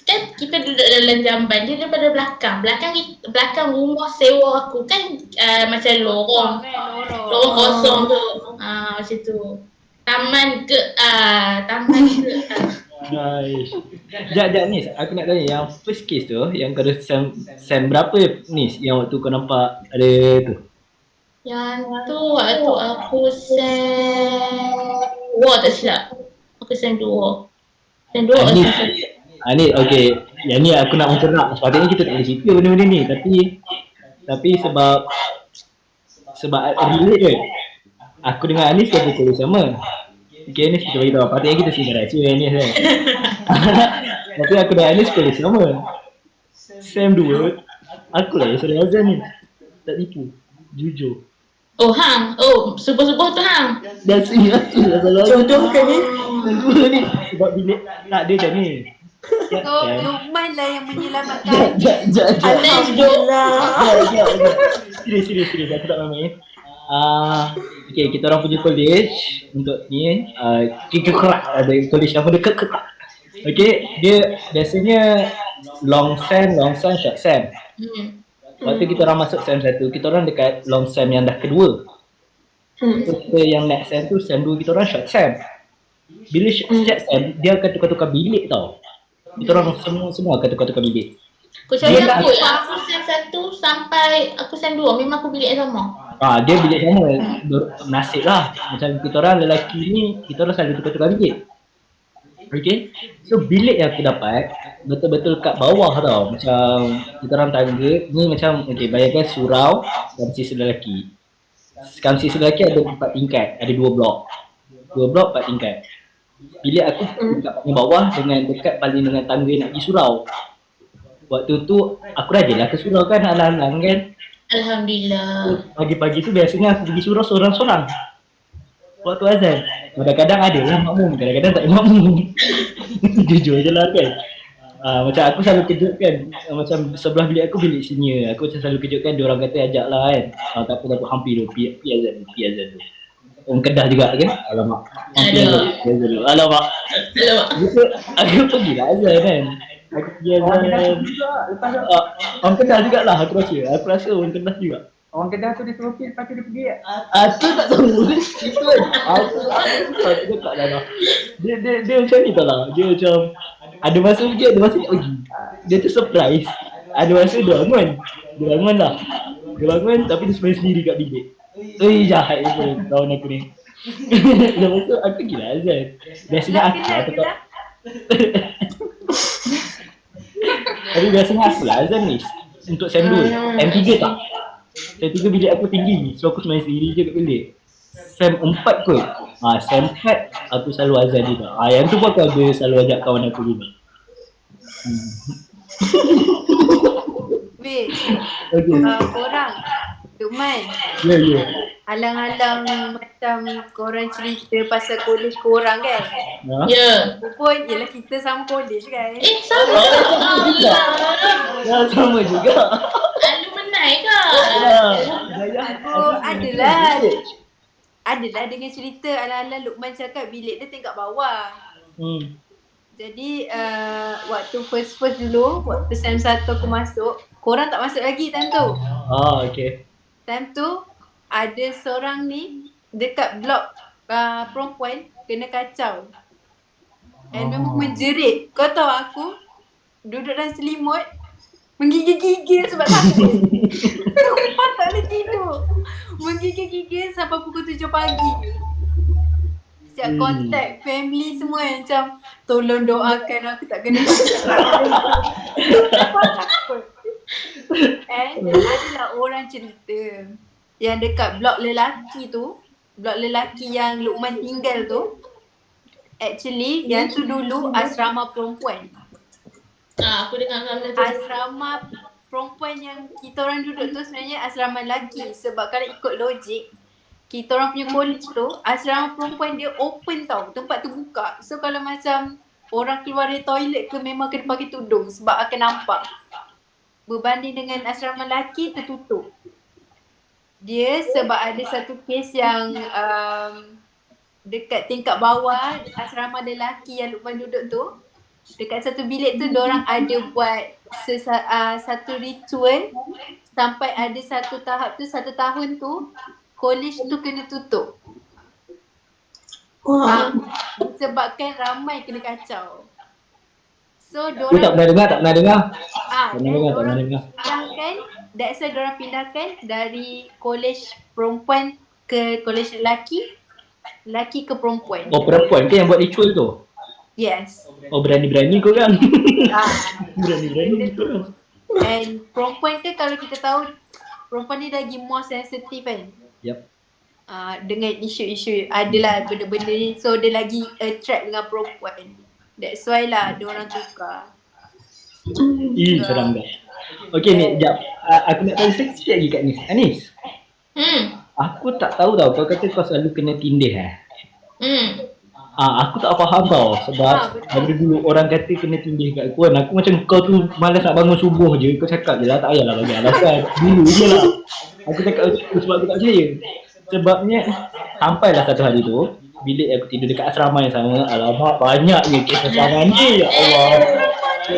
Kan kita duduk dalam jamban, dia daripada belakang rumah sewa aku kan macam lorong kosong tu. Macam tu. Taman ke. Nice. Sekejap Nis, aku nak tanya yang first case tu, yang kau ada sem berapa Nis yang waktu kau nampak ada tu? Yang tu waktu aku sem 2 tak silap. Aku sem 2. Sem 2 atau sem 1. Ni okey. Yang ni aku nak mencernak. Sepatutnya kita tak boleh cerita benda-benda ni, tapi sebab relate kan. Aku dengan Anis satu kuliah sama. Okay, Anis kita beritahu. Patutnya kita sini rahsia Anis kan. Tapi aku dan Anis kuliah sama. Sem 2. Aku lah yang sering azan ni. Tak tipu. Jujur. Oh hang. Oh subuh-subuh tu hang. Dah sini aku lah salah. Jodoh ke ni? Dua ni. Sebab bilik tak ada macam ni. So Luqman lah yang menyelamatkan. Alhamdulillah. Serius aku tak main. Okay, kita orang punya college untuk ni kerak ada college nama dia kerak. Okay, dia biasanya long sem, short sem. Waktu kita orang masuk sem 1, kita orang dekat long sem yang dah kedua. So kita yang next sem tu, sem 2 kita orang short sem. Bila short sem, dia akan tukar-tukar bilik tau. Kita orang semua akan tukar-tukar bilik. Aku cakap aku sem 1 sampai aku sem 2 memang aku bilik yang sama. Dia bilik sama. Nasib lah. Macam kita orang lelaki ni, kita orang selalu tukar-tukar bilik. Okay. So bilik yang aku dapat betul-betul kat bawah tau. Macam kita orang tangga ni macam okay, bayangkan surau dan sisi lelaki. Sekarang sisi lelaki ada 4 tingkat, ada 2 blok. 2 blok 4 tingkat. Bilik aku dekat paling bawah dengan dekat paling dengan tangga nak pergi surau. Waktu tu aku rajinlah ke surau kan, alang-alang kan. Alhamdulillah. Pagi-pagi tu biasanya aku pergi surau seorang-seorang. Waktu azan. Kadang-kadang ada lah makmum, kadang-kadang tak ada makmum. Jujur je lah kan. Macam aku selalu kejutkan, macam sebelah bilik aku bilik senior. Aku macam selalu kejutkan, diorang kata ajak lah kan. Tak apa, hampir tu, pergi azan tu. Orang Kedah juga kan? Alamak. Alamak. Aku pergi lah azan kan. Aku pergi azan. Orang Kedah jugalah aku rasa. Aku rasa orang Kedah juga. Orang Kedah tu dia teropil lepas tu dia pergi tak? Tu tak tahu. Itu kan. Aku tak tahu lah. Dia macam ni tak lah. Dia macam Ada masa je, ada masa tak pergi. Dia tu surprise. Ada masa dia bangun lah. Dia bangun tapi dia sembang sendiri kat bilik. Jahat je kawan aku ni. Lepas tu aku gila Azan. Biasanya aku lah tetap. Tapi biasanya aku lah Azan ni. Untuk SEM 2. M3 tak? SEM 3 bilik aku tinggi. So aku sembang sendiri je kat bilik. SEM 4 kot. SEM 4 aku selalu azan juga. Yang tu pun aku ada selalu ajak kawan aku juga. Weh, Okay. korang, Lukman, Ya. alang-alang macam korang cerita pasal kolej korang kan? Ha? Ya. Pun yelah kita sama kolej kan? Sama juga. Ya, sama juga. Alumni ke? Adalah dengan cerita alang-alang Lukman cakap bilik dia tingkat bawah. Jadi waktu first dulu, waktu SEM 1 aku masuk, korang tak masuk lagi time tu. Okay. Time tu ada seorang ni dekat blok perempuan kena kacau. And memang menjerit. Kau tahu aku duduk dalam selimut menggigil-gigil sebab takut. Aku tak boleh tidur. Menggigil-gigil sampai pukul 7 pagi. Siap contact family semua yang macam tolong doakan aku tak kena takut. And adalah orang cerita yang dekat blok lelaki tu, blok lelaki yang Lukman tinggal tu, actually yang tu dulu asrama perempuan. Aku dengar tu. Asrama perempuan yang kita orang duduk tu sebenarnya asrama lelaki. Sebab kalau ikut logik, kita orang punya college tu, asrama perempuan dia open tau, tempat tu buka. So kalau macam orang keluar dari toilet ke memang kena pakai tudung sebab akan nampak. Berbanding dengan asrama lelaki tertutup. Dia sebab ada satu kes yang dekat tingkat bawah asrama lelaki yang Lukman duduk tu, dekat satu bilik tu diorang ada buat satu ritual sampai ada satu tahap tu, satu tahun tu college tu kena tutup. Disebabkan ramai kena kacau. So Aku tak pernah dengar. Tak pernah dengar. Pindahkan, that's why diorang pindahkan dari college perempuan ke college lelaki ke perempuan. Perempuan ke yang buat ritual tu? Yes. Berani-berani korang. Berani-berani korang. And perempuan ke kalau kita tahu perempuan ni lagi more sensitive kan. Yep. Dengan isu-isu adalah benda-benda ni, so dia lagi attract dengan perempuan. That's why lah diorang tukar. Seram dah. Okay ni, sekejap. Aku nak tanya sikit lagi kat Anis. Anis, aku tak tahu tau, kau kata kau selalu kena tindih aku tak faham tau. Sebab dari dulu orang kata kena tindih kat aku kan. Aku macam kau tu malas nak bangun subuh je. Kau cakap je lah, tak payahlah bagi alasan. Dulu je lah aku cakap sebab aku tak percaya. Sebabnya sampailah satu hari tu, bilik aku tidur dekat asrama yang sama. Alamak, banyaknya kes asrama ni. Ya Allah.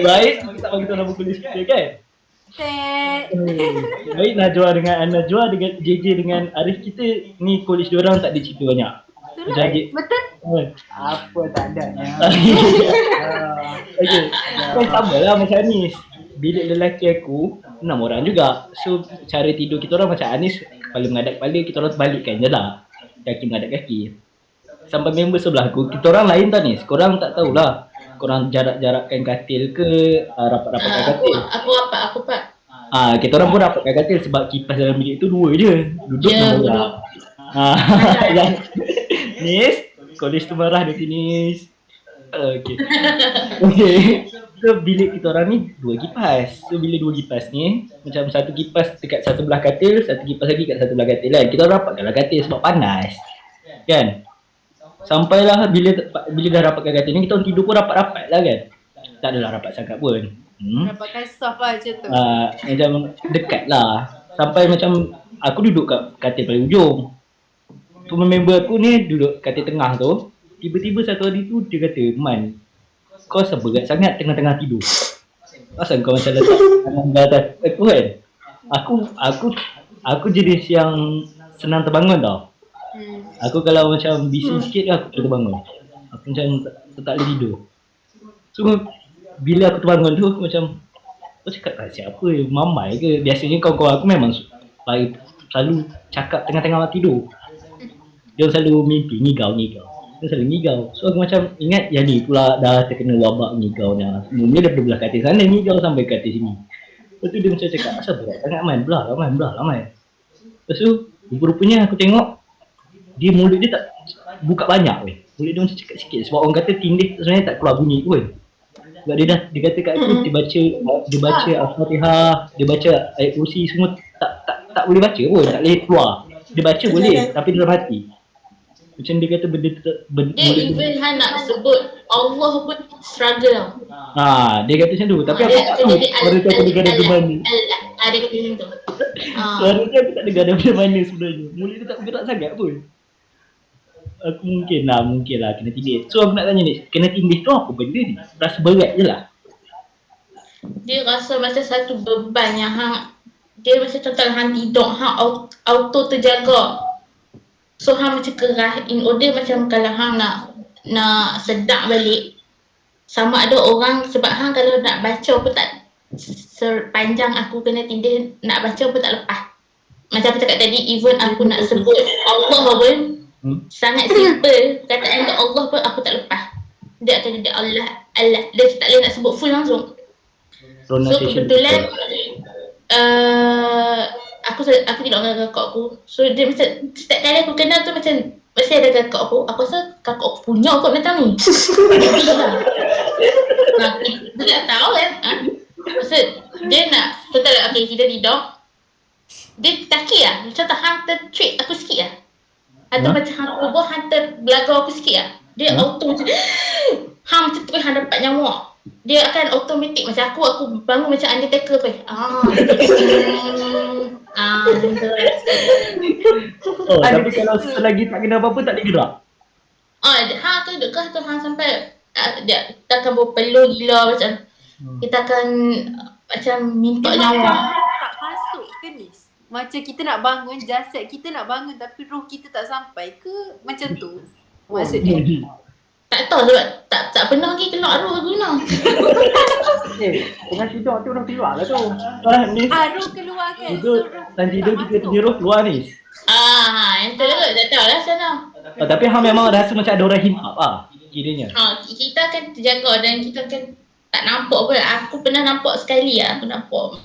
Baik, kita tak bagi tahu nama kulis kita kan. Baik, Najwa dengan JJ dengan Arif, kita ni college diorang tak ada cerita banyak. Betul? Apa tak ada. Okay, kan sama lah macam Anis. Bilik lelaki aku 6 orang juga. So cara tidur kita orang macam Anis, kepala menghadap kepala, kita orang terbalikkan je lah. Kaki menghadap kaki. Sampai member sebelah aku, kita orang lain tau Nis. Korang tak tahulah. Korang jarak-jarakkan katil ke, rapat-rapatkan katil. Aku pak. Kita orang pun rapatkan katil sebab kipas dalam bilik tu 2 je. Duduk 6 orang. Yang Nis, college tu marah dia Nis. Okay. So bilik kita orang ni 2 kipas. So bila 2 kipas ni, macam satu kipas dekat satu belah katil, satu kipas lagi kat satu belah katil kan. Kita rapatkanlah katil sebab panas. Kan? Sampailah bila dah rapatkan katil ni, kita orang tidur pun rapat-rapat lah kan. Tak adalah rapat sangat pun. Rapatkan soft lah macam tu. Macam dekat lah. Sampai macam aku duduk kat katil paling ujung. Member aku ni duduk katil tengah tu. Tiba-tiba satu hari tu dia kata, Man, kau seberat sangat tengah-tengah tidur. Asal kau macam letak tangan di atas aku kan? Aku jenis yang senang terbangun tau. Aku kalau macam bising sikit aku terbangun. Aku macam tak boleh tidur. So bila aku terbangun tu aku macam aku cakap siapa mamai ke, biasanya kawan-kawan aku memang selalu cakap tengah-tengah waktu tidur. Dia selalu mimpi ngigau. Dia selalu ngigau. So aku macam ingat yang ni pula dah terkena wabak ngigau dah. Mula daripada belah katil sana ngigau sampai katil sini. Lepas tu dia macam cakap asal berat sangat Man, belah lah Man. Lepas tu rupa-rupanya aku tengok dia mulut dia tak buka banyak weh. Mulut dia macam cakap sikit sebab orang kata tindih sebenarnya tak keluar bunyi pun. Sebab dia kata kat aku dia baca Al-Fatihah, dia baca ayat kursi semua tak boleh baca pun, tak boleh keluar. Dia baca boleh tapi dalam hati. Macam dia kata benda Dia even nak sebut Allah pun struggle tau. Dia kata macam tu tapi aku tak tahu suara tu aku dengar dari mana. Ada kata macam tu. Suara tu aku tak dengar dari mana sebenarnya. Mulut tu tak bergerak sangat pun. Aku mungkin lah kena tindih. So aku nak tanya ni, kena tindih tu apa benda ni? Rasa berat je lah. Dia rasa macam satu beban yang dia macam contoh hang tidur, hang auto terjaga. So hang macam kerah in order macam kalau hang nak sedap balik. Sama ada orang sebab hang kalau nak baca pun tak sepanjang aku kena tindih, nak baca pun tak lepas. Macam aku cakap tadi, even aku nak sebut Allah pun sangat simple, kataan Allah pun aku tak lepas. Dia akan jadi Allah. Dia tak boleh nak sebut full langsung. So kebetulan aku tidak dengan kakak aku. So dia macam setiap kali aku kenal tu macam mesti ada kakak aku. Aku rasa kakak aku punya kot macam ni. Kita tak tahu kan. Maksud dia nak contoh okay, kita tidur. Dia kaki lah. Macam tak hang ter-trick aku sikit lah. Atau macam hang ubah hang terbelakang aku sikit lah. Dia auto macam hang macam terus hang dapat nyawa. Dia akan automatik macam aku bangun macam Undertaker tu. Tapi kalau selagi tak kena apa-apa tak boleh gerak. Hang tu duduk tu hang sampai dia akan berpeluh gila macam kita akan macam minta nyawa. Tak masuk ke ni? Macam kita nak bangun, jasad kita nak bangun tapi roh kita tak sampai ke macam tu? Maksudnya tak tahu sebab tak pernah lagi keluar roh aku guna. Tengah tidur tu dah keluar lah tu. roh keluar kan? Dan tidur kita punya roh keluar ni. Yang tu lah tak tahu lah sana. Tapi hang memang rasa macam ada orang himap kiranya. Kita akan terjaga dan kita akan tak nampak pun. Aku pernah nampak sekali aku nampak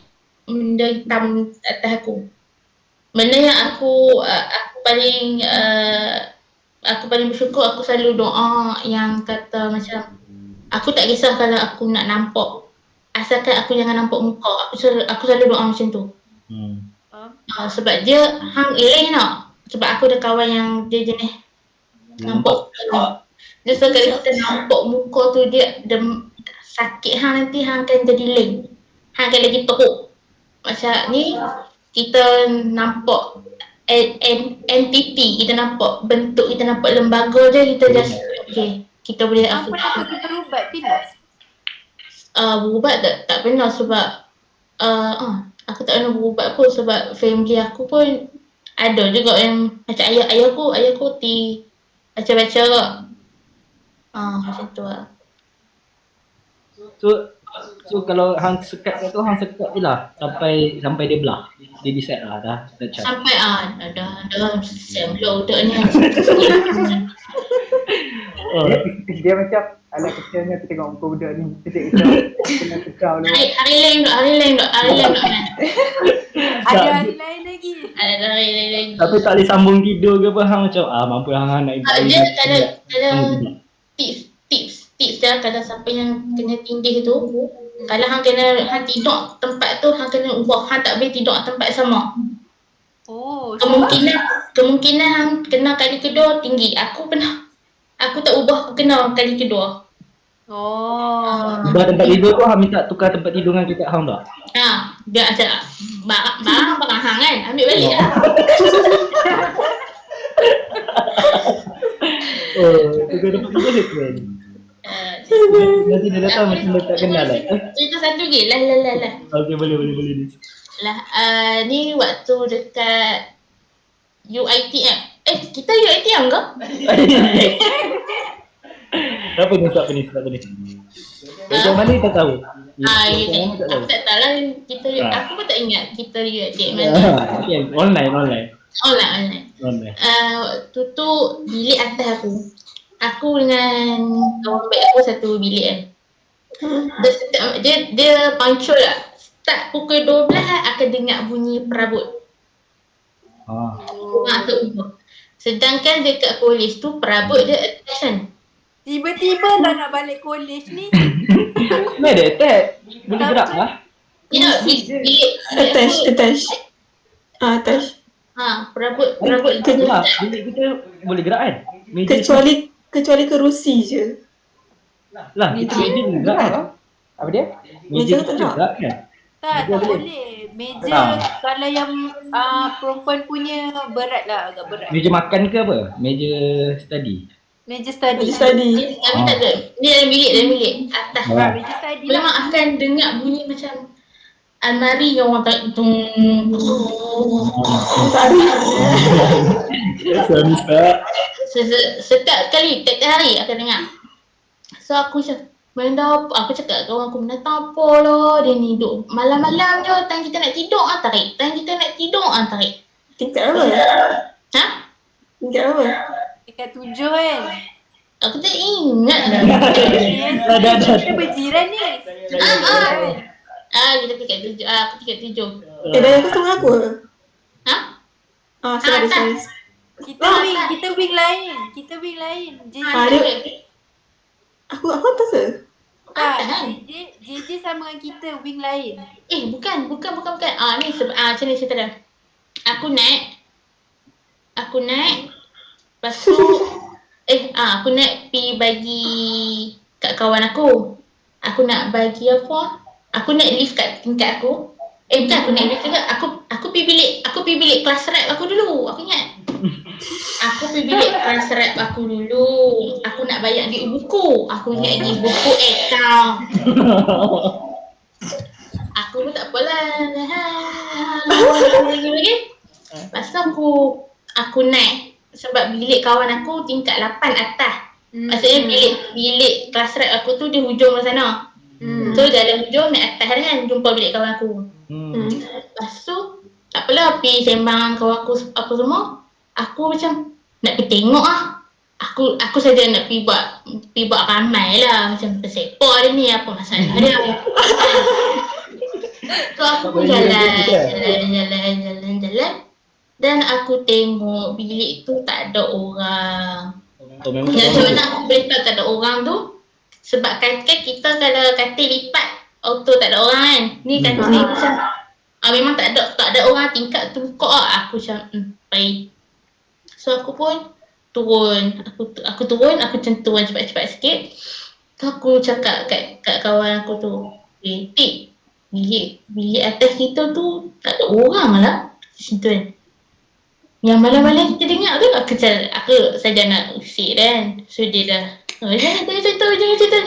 benda hitam atas aku. Benda yang aku paling bersyukur, aku selalu doa yang kata macam aku tak kisah kalau aku nak nampak, asalkan aku jangan nampak muka. Aku selalu doa macam tu. Sebab dia hang eleh tau. Sebab aku ada kawan yang dia jenis nampak. Dia sekali kita nampak muka tu dia sakit hang nanti hang akan jadi leng. Hang akan lagi teruk. Macam ni kita nampak entity, kita nampak bentuk, kita nampak lembaga je, kita just okay, kita boleh apa nak pergi berubat pindah? Berubat tak pernah sebab aku tak pernah berubat pun sebab family aku pun ada juga yang macam ayahku baca-baca kot. Macam tu lah. So kalau hang sekat tu hang sekat je lah sampai dia belah. Dia decide lah dah cat. Sampai dah semblo dah ni. Dia macam alat kecilnya aku tengok muka budak ni. Kena tekau dulu. Hari lain pula. Ada hari lain lagi. Ada hari lain lagi. Tapi tak boleh sambung tidur ke apa hang macam mampu hang nak Dia kalau tips dia kalau siapa yang kena tindih tu, kalau hang tidur tempat tu, hang kena ubah, hang tak boleh tidur tempat sama. Kemungkinan hang kena kali kedua tinggi. Aku tak ubah, aku kena kali kedua. Ubah tempat tidur tu hang minta tukar tempat tidur dengan kita hang tak? Dia macam barang hang kan, ambil balik lah. Tukar tempat tidur dia kan? Nanti dia datang macam dia tak kenal lah. Cerita satu lagi, lah. Okay, boleh ni. Ni waktu dekat UiTM. Kita UiTM ke? Siapa ni? Yang mana kita tahu? Yang mana tak tahu? Aku tak tahu lah kita, aku pun tak ingat kita date mana. Okay, online. Online. Waktu tu bilik atas aku. Aku dengan kawan baik aku satu bilik kan. Dia punctual lah. Start pukul 12 akan dengar bunyi perabot. Sedangkan dekat kolej tu perabot dia attach kan. Tiba-tiba tak nak balik kolej ni. Mana ada attach? Boleh gerak lah. Ya, bilik Attach. Attach. perabot Kita lah, bilik kita boleh gerak kan? Meja Kecuali kerusi je. lah, kita meja boleh gerak kan? Apa dia? Meja tak kita gerak. gerak kan? Tak boleh. Meja kalau yang perempuan punya berat lah, agak berat. Meja makan ke apa? Meja study. Meja study. Kami tak ada. Ni dalam bilik atas. Meja study lah. Memang akan dengar bunyi macam almari yang orang tak setiap kali, tiap hari akan dengar. So aku macam aku cakap kawan aku, benda apa lah dia ni duduk malam-malam je, time kita nak tidur tarik. Tingkat apa? Tingkat apa? Dekat 7 kan. Aku tak ingat lah. Kita berjiran ni. Kita tingkat 7. Aku tingkat 7. Dah aku tengok aku. Sorry. Kita wing lain. Aku atas ke? JJ sama dengan kita wing lain. Bukan. Ni sebab macam ni cerita dia. Aku naik. Lepas tu aku naik pergi bagi kat kawan aku. Aku nak bagi apa? Aku naik lift kat tingkat aku. Bukan aku naik lift tingkat. Aku pergi bilik kelas rap aku dulu. Aku ingat. Aku pergi bilik kelas rap aku dulu. Aku nak bayar di buku. Aku ingat di buku account. Aku pun tak apalah. Lepas tu aku naik. Sebab bilik kawan aku tingkat 8 atas. Maksudnya bilik kelas rap aku tu di hujung sana. So jalan hujung naik atas kan, jumpa bilik kawan aku. Lepas tu tak apalah, pergi sembang kawan aku apa semua. Aku macam nak pergi tengok lah. Aku saja nak pergi buat ramai lah. Macam tersepak dia ni, apa masalah dia. So aku jalan. Dan aku tengok bilik tu tak ada orang. Macam mana aku boleh tahu tak ada orang tu? Sebab kan kita kalau katil lipat auto tak ada orang kan. Ni katil macam memang tak ada orang, tingkat tu buka lah. Aku macam baik. So aku pun turun. Aku turun, aku macam turun cepat-cepat sikit. So aku cakap kat kawan aku tu, Tik, bilik atas kita tu tak ada orang lah. Situ kan. Yang malam-malam kita dengar tu, aku saja nak usik kan. So dia dah, jangan cerita.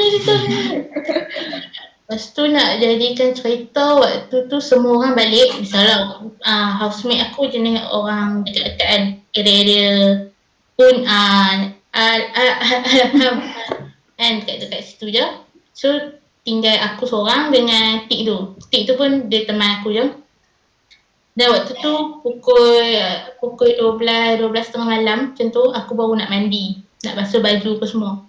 Lepas tu nak jadikan cerita, waktu tu semua orang balik. Misalnya housemate aku jenis orang dekat-dekat kan, area-area pun kan dekat situ je. So tinggal aku seorang dengan Tik tu. Tik tu pun dia teman aku je. Dan waktu tu pukul 12.30 malam macam tu, aku baru nak mandi, nak basuh baju apa semua.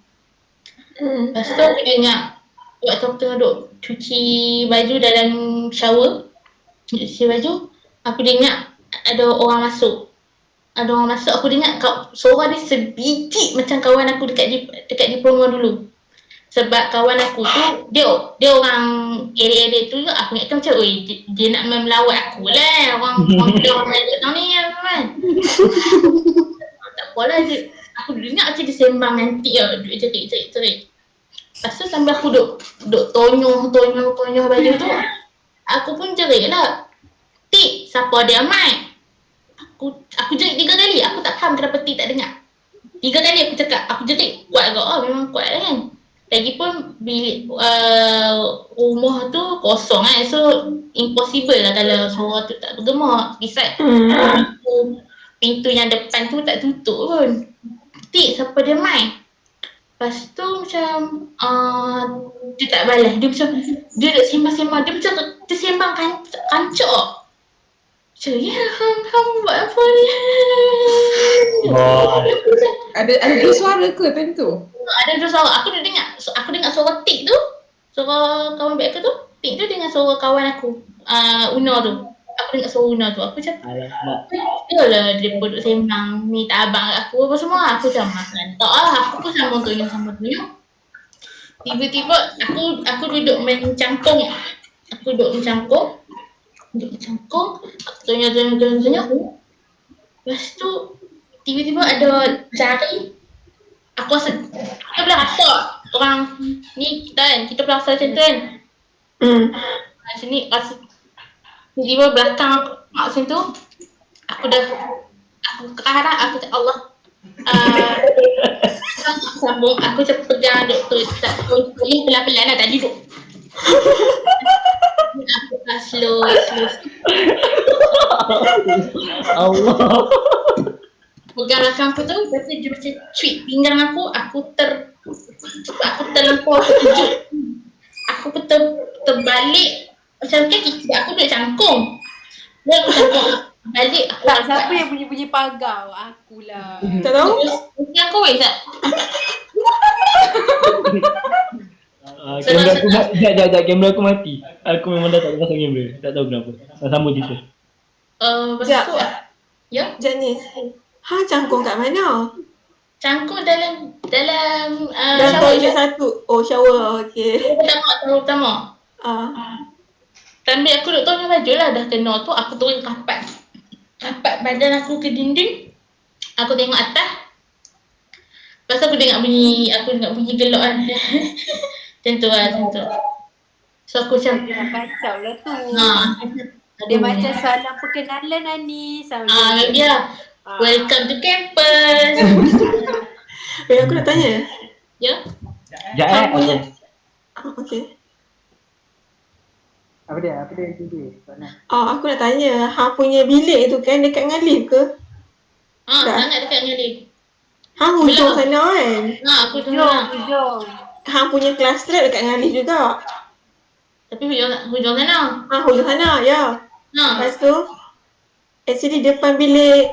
Lepas tu aku ingat waktu aku tengah duduk cuci baju dalam shower, aku dengar ada orang masuk. Aku dengar suara dia sebiji macam kawan aku dekat diploma dulu. Sebab kawan aku tu dia orang area tu juga. Aku ingatkan macam dia nak melawat aku lah. Orang tau ni kan. Tak apalah, aku dengar macam dia sembang nanti lah, duduk cerit. Lepas tu sambil aku duduk tonyoh baju tu, aku pun cerit lah. Tik, siapa dia Mai? Aku jerit 3 kali. Aku tak faham kenapa Tik tak dengar. 3 kali aku cakap, aku jerit kuat agak. Memang kuat lah kan. Lagipun bilik rumah tu kosong kan. So impossible lah kalau suara tu tak bergema. Besides pintu yang depan tu tak tutup pun. Tik, siapa dia Mai? Lepas tu macam dia tak balas. Dia macam dia duduk sembang-sembang. Dia macam tersembang kancok. Macam ya hang buat apa ni? Oh, Ada dua suara ke time tu? Ada dua suara. Aku dengar suara tik tu. Suara kawan baik aku tu. Tik tu dengan suara kawan aku. Una tu. Aku dengar suara Una tu. Aku macam alamak. yalah dia duduk sembang ni tak abang kat aku apa semua. Aku macam tak lah. Aku pun sama tunjuk. Tiba-tiba aku duduk mencangkung. Aku duduk mencangkung. Aku tunjuk. Lepas tu tiba-tiba ada jari. Aku rasa kita boleh rasa orang ni kita kan. Kita boleh rasa macam tu kan. Macam ni rasa tiba-tiba belakang macam tu. Aku ke arah aku cakap Allah. Sambung aku macam pegang doktor tak boleh pelan-pelan lah tak duduk. Aku tak slow. Allah. Pegang belakang aku tu, lepas tu dia macam cuit pinggang aku terlempar terkejut. Aku pun terbalik macam kan aku duduk cangkung. Dia aku cangkung balik aku Tak, siapa yang bunyi-bunyi pagar? Akulah. Tak tahu? Mungkin aku tak? Kamera aku mati. Sekejap, kamera aku mati. Aku memang dah tak ada pasang kamera. Tak tahu kenapa. Sambung cerita. Lepas tu ya? Sekejap ni. Cangkung kat mana? Cangkung dalam Dalam shower toilet satu. Oh, shower. Okay. Tahun pertama. Sambil aku duduk tolong baju lah dah kena tu, aku turun rapat badan aku ke dinding. Aku tengok atas. Lepas tu aku dengar bunyi gelak kan. Macam tu lah. So aku macam Kacau lah tu. dia Dia macam salam perkenalan Ani. dia welcome to campus. Aku nak tanya. Ya? Sekejap Okay. Apa dia Judy? Soalan. Aku nak tanya. Punya bilik tu kan dekat dengan lift ke? Tak. Sangat dekat dengan lift. Hujung sana kan? Aku tengok. Hujung. Punya kelas lab dekat dengan lift juga. Tapi hujung sana. Hujung sana, ya. Lepas tu, actually depan bilik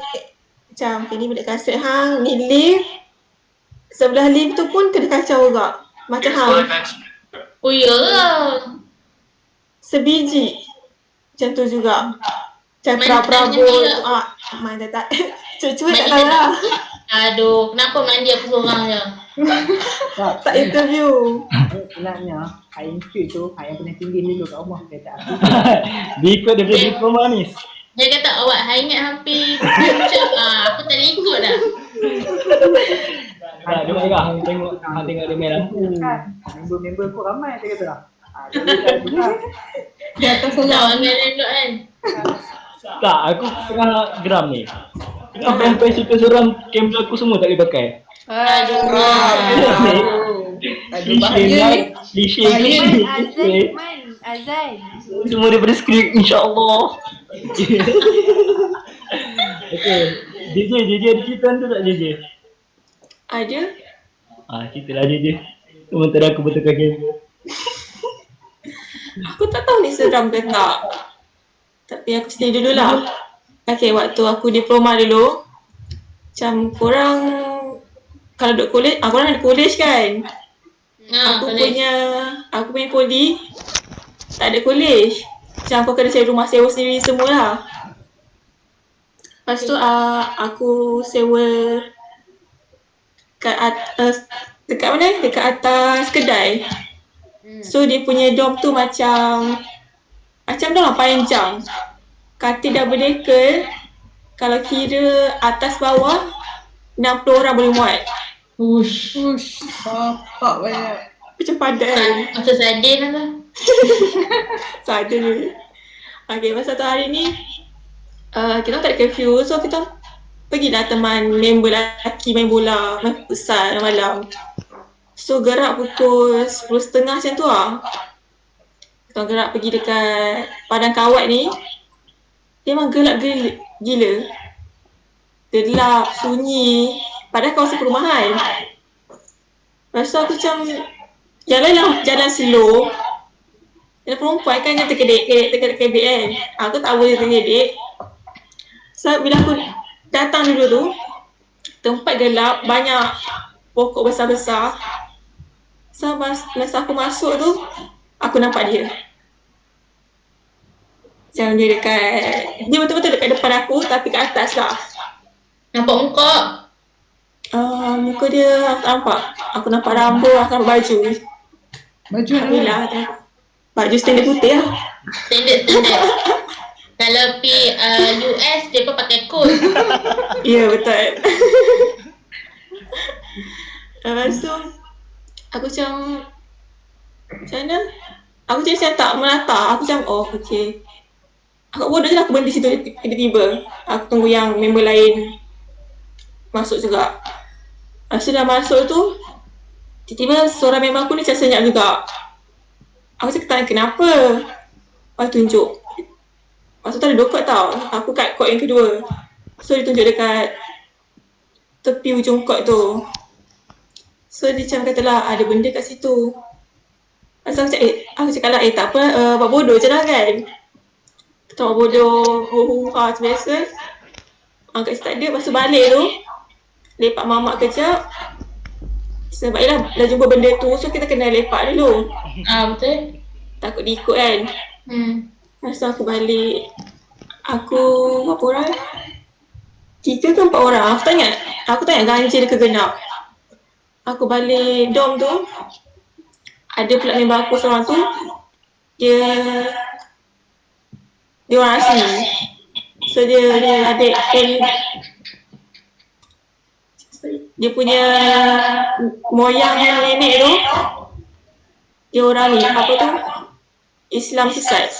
macam ni bilik kasut ni lift. Sebelah lift tu pun kena kacau juga. Macam Oh ya lah. sebiji. Macam tu juga. Macam Main Prabowo tanya tu. Main tak. Cucu tak tahu lah. Aduh, kenapa mandi aku seorang je? Tak interview. Sebenarnya Ain cuit tu yang pernah tinggi dulu kat rumah kata aku. Dia ikut daripada diploma ni. Dia kata awak ingat hampir macam aku tak boleh ikut dah. Dia marah hang tengok dia main lampu. Member-member aku ramai dia kata lah. Di atas Tak saja. orang elok kan. Tak, aku tengah geram ni. Sampai cerita seram kamera aku semua tak boleh pakai. Aduh. Aduh, bahaya ni. Lishe Azan. semua daripada skrip, insyaAllah. Okay, JJ ada cerita tu tak JJ? Ada. Ceritalah JJ. Sementara aku betulkan kamera. Aku tak tahu ni seram ke tak. Tapi aku stay dululah. Okay, waktu aku diploma dulu, macam korang kalau duduk college, korang ada college kan? Aku punya poli tak ada college. Macam aku kena cari rumah sewa sendiri semualah. Lepas tu aku sewa dekat mana? Dekat atas kedai. So dia punya dorm tu macam dorm panjang. Katil double decker, kalau kira atas bawah 60 orang boleh muat. Ush. Bapak banyak. Macam padat kan? Macam sadin lah tu. Sada je. Okay, masa satu hari ni kita tak ada curfew, so kita pergilah teman member lelaki main bola, main futsal malam. So gerak pukul 10.30 macam tu lah. Kita gerak pergi dekat padang kawat ni. Dia memang gelap gila. Gelap, sunyi. Padahal kawasan perumahan. Lepas Lepas tu aku macam jalan slow. Dia perempuan kan dia terkedek kan. Aku tak boleh terkedek. So bila aku datang dulu tu, tempat gelap, banyak pokok besar-besar. So masa aku masuk tu, aku nampak dia. Macam dia betul-betul dekat depan aku tapi kat atas lah. Nampak muka? Muka dia aku tak nampak. Aku nampak rambut, aku nampak baju. Baju Alhamdulillah. Baju standard putih lah. Standard. Kalau pergi US, dia pun pakai coat. Ya, betul. Lepas tu, aku macam mana? Aku macam tak menata. Aku macam, oh okay. Aku bodoh je lah, aku berhenti situ tiba-tiba. Aku tunggu yang member lain masuk juga. Lepas tu dah masuk tu, tiba-tiba suara member aku ni macam senyap juga. Aku cakap tanya kenapa? Lepas tunjuk. Lepas tu ada 2 kot tau. Aku kat kot yang kedua. So dia tunjuk dekat tepi ujung kot tu. So dia macam katalah ada benda kat situ. Lepas tu aku cakap lah tak apa, buat bodoh je lah kan. Kita buat bodoh, macam biasa. Kat situ tak ada, lepas tu balik tu lepak mamak kejap. Sebab yelah dah jumpa benda tu, so kita kena lepak dulu. Betul. Takut diikut kan. Lepas tu aku balik. Aku berapa orang? 3 ke 4 orang. Aku tanya ganjil ke genap. Aku balik dorm tu, ada pula member aku seorang tu, dia orang asli. So dia adik dia punya moyang nenek tu, dia orang ni, apa tu, Islam sesat.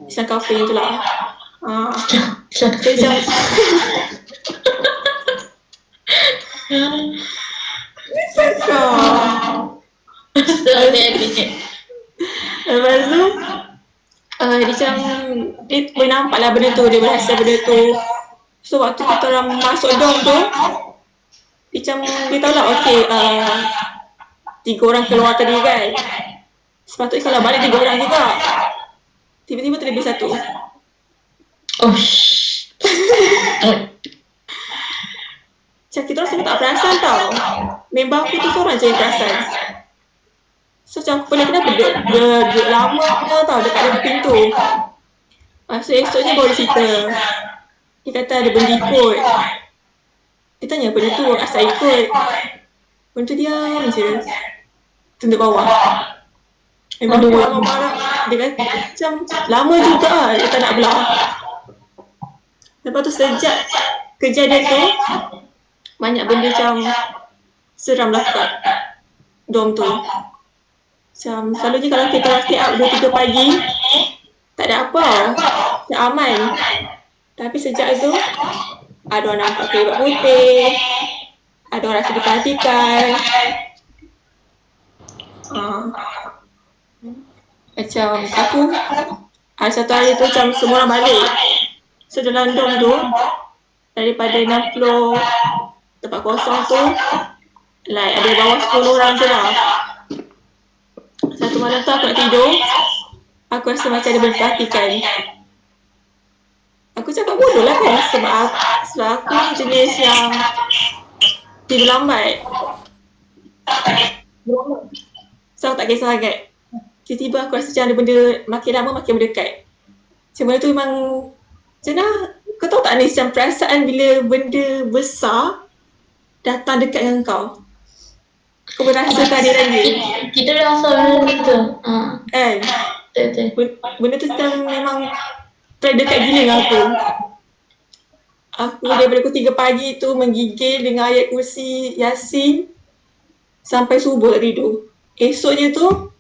Islam kafir tu lah. Dia macam lepas tu dia macam dia boleh nampak lah benda tu, dia berasa benda tu. So waktu kita orang masuk dorm tu, dia macam dia tahu lah okay 3 orang keluar tadi kan, sepatutnya kalau balik 3 orang juga. Tiba-tiba terlebih 1. Macam kita orang semua tak perasan tau. Member aku tu seorang je yang perasan. So macam aku pelik kenapa duduk lama tau dekat dalam pintu. So esoknya baru dia cerita. Dia kata ada benda ikut. Dia tanya benda tu asal ikut. Benda tu diam je. Tunduk bawah. Memang aku marah-marah. Dia kata macam lama juga dia tak nak belah. Lepas tu sejak kejadian tu, banyak benda macam seram lah kat dorm tu. Macam selalunya kalau kita stay up 2-3 pagi, tak ada apa, tak aman. Tapi sejak tu, ada orang nampak kelibat putih, ada orang rasa diperhatikan. Macam aku, ada satu hari tu macam semua orang balik. So dalam dorm tu, daripada 60 tempat kosong tu, like ada bawah 10 orang je lah. Satu malam tu aku nak tidur, aku rasa macam ada benda perhatikan. Aku cakap bodoh lah kan, sebab aku jenis yang tidur lambat. So aku tak kisah sangat. Tiba-tiba aku rasa macam ada benda makin lama makin mendekat. Macam benda tu memang macam mana, kau tahu tak ni macam perasaan bila benda besar datang dekat dengan kau. Kau berasa kehadiran dia. Kita dah rasa benda tu. Kan? Betul. Benda tu memang dekat gila dengan aku. Aku daripada pukul 3 pagi tu menggigil dengan ayat kursi Yasin sampai subuh tak tidur. Esoknya tu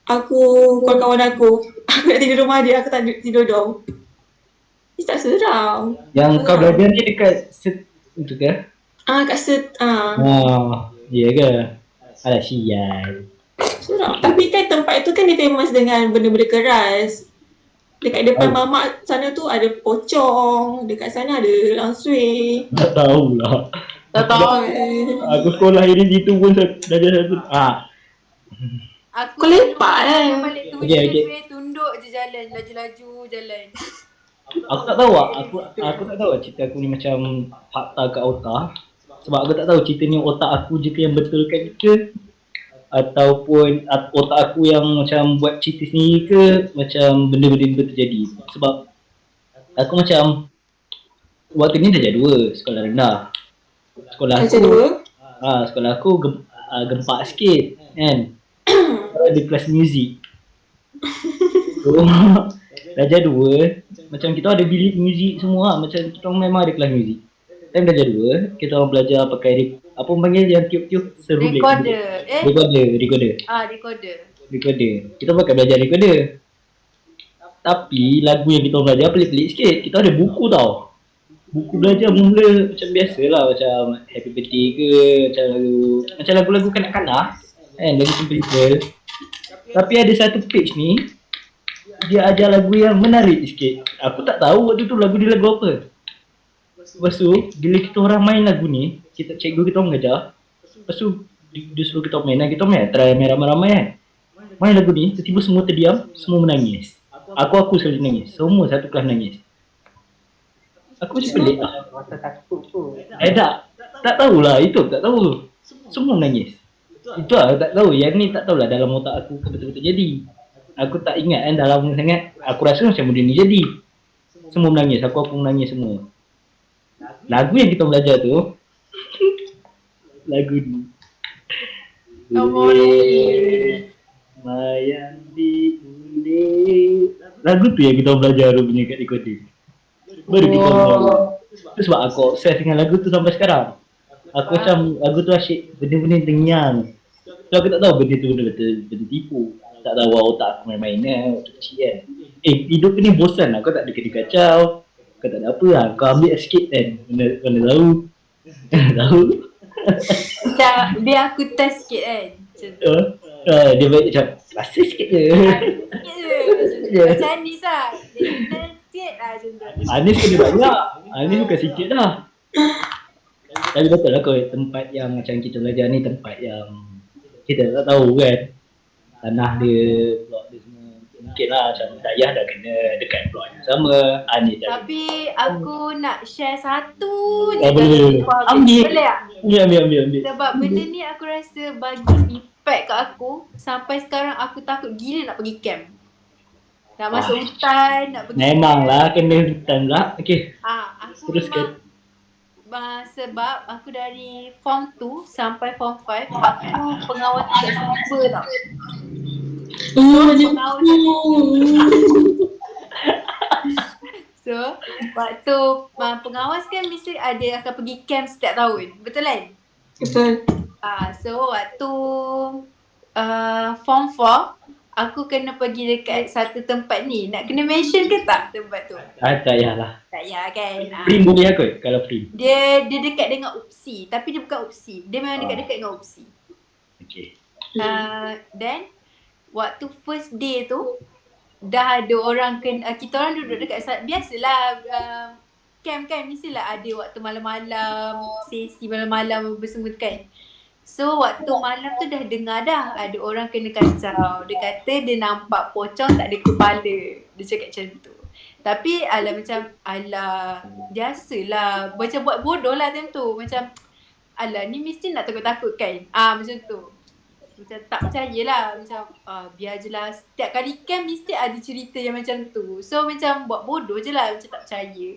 aku call kawan aku nak tidur rumah dia, aku tak tidur dorm. Dia tak seram. Yang kau belajar ni dekat itu ke? Kat Ya ke? Alah sial. Seram. Tapi kan tempat itu kan dia famous dengan benda-benda keras. Dekat depan mamak sana tu ada pocong, dekat sana ada langsui. Tak tahulah. Tak tahu. Aku sekolah ini situ pun darjah 1. Aku Kau lepak kan? balik tu Okey, okey. tunduk je jalan, laju-laju jalan. Aku tak tahu aku tak tahu cerita aku ni macam fakta ke otak. Sebab aku tak tahu cerita ni otak aku je ke yang betulkan ke, ataupun otak aku yang macam buat cerita sendiri ke, macam benda-benda ni betul terjadi. Sebab aku macam waktu ni darjah 2 sekolah rendah. Sekolah Darjah aku 2? sekolah aku gempak sikit kan. Ada kelas muzik. So darjah 2 macam kita ada bilik muzik semua, macam kita memang ada kelas muzik. Time darjah 2 kita orang belajar pakai apa panggil yang tiup-tiup seruling. Recorder. Recorder. Kita pakai belajar recorder. Tapi lagu yang kita belajar pelik-pelik sikit. Kita ada buku tau. Buku belajar mula macam biasalah, macam Happy Birthday ke, macam lagu-lagu kanak-kanak kan, lagu simple. Tapi ada satu page ni dia ajar lagu yang menarik sikit. Aku tak tahu waktu tu lagu dia lagu apa. Lepas tu bila kita orang main lagu ni, cikgu kita orang mengajar. Lepas tu dia suruh kita main, try main ramai-ramai kan. Main lagu ni, tiba-tiba semua terdiam, semua menangis. Aku sekali nangis, semua satu kelas nangis. Aku macam pelik lah. Rasa takut tu. Tak tahulah, itu tak tahu. Semua menangis. Itu lah, tak tahu. Yang ni tak tahulah dalam otak aku betul-betul jadi. Aku tak ingat kan dalam sangat. Aku rasa macam benda ni jadi. Semua menangis, aku menangis semua. Lagu yang kita belajar tu lagu ni. Mayang di ulik. Lagu tu yang kita belajar punya kat recorder. Baru kita belajar. Tu sebab aku obses dengan lagu tu sampai sekarang. Aku macam lagu tu asyik benda-benda tengyang. So aku tak tahu benda tu benda tipu. Tak tahu otak aku main-main waktu kecil kan. Hidup ni bosan lah, kau tak ada kena kacau. Kau tak ada apa lah, kau ambil sikit kan. Mana tahu. Tahu. Macam biar aku test sikit kan. Dia baik macam rasa sikit je. Macam Anis lah. Dia test sikit lah macam tu. Anis kena banyak. Anis bukan sikit lah. Tapi betul lah kot, tempat yang macam kita belajar ni tempat yang kita tak tahu kan. Tanah dia, blok dia semua. Mungkin lah macam Dayah dah kena dekat blok yang sama. Anis dah. Tapi aku nak share satu je. Boleh. Ambil. Boleh tak? Ambil. Sebab benda ni aku rasa bagi impact kat aku. Sampai sekarang aku takut gila nak pergi camp. Nak masuk hutan, nak pergi Memanglah kena hutan pula. Okey. Aku Teruskan. sebab aku dari form 2 sampai form 5 aku pengawas dekat sniper tau. So waktu pengawas kan mesti ada akan pergi camp setiap tahun. Betul kan? Betul. So waktu form 4 aku kena pergi dekat satu tempat ni. Nak kena mention ke tak tempat tu? Tak payahlah. Tak payah kan? Free boleh kot kalau free. Dia dekat dengan UPSI. Tapi dia bukan UPSI. Dia memang dekat-dekat dengan UPSI. Okey. Then waktu first day tu dah ada orang kita orang duduk dekat biasalah camp kan, mestilah ada waktu malam-malam, sesi malam-malam bersama kan. So waktu malam tu dah dengar dah ada orang kena kacau. Dia kata dia nampak pocong tak ada kepala. Dia cakap macam tu. Tapi biasalah macam buat bodoh lah time tu. Macam ni mesti nak takut-takut kan. Macam tu. Macam tak percayalah. Macam biar je lah. Setiap kali camp mesti ada cerita yang macam tu. So macam buat bodoh je lah. Macam tak percaya.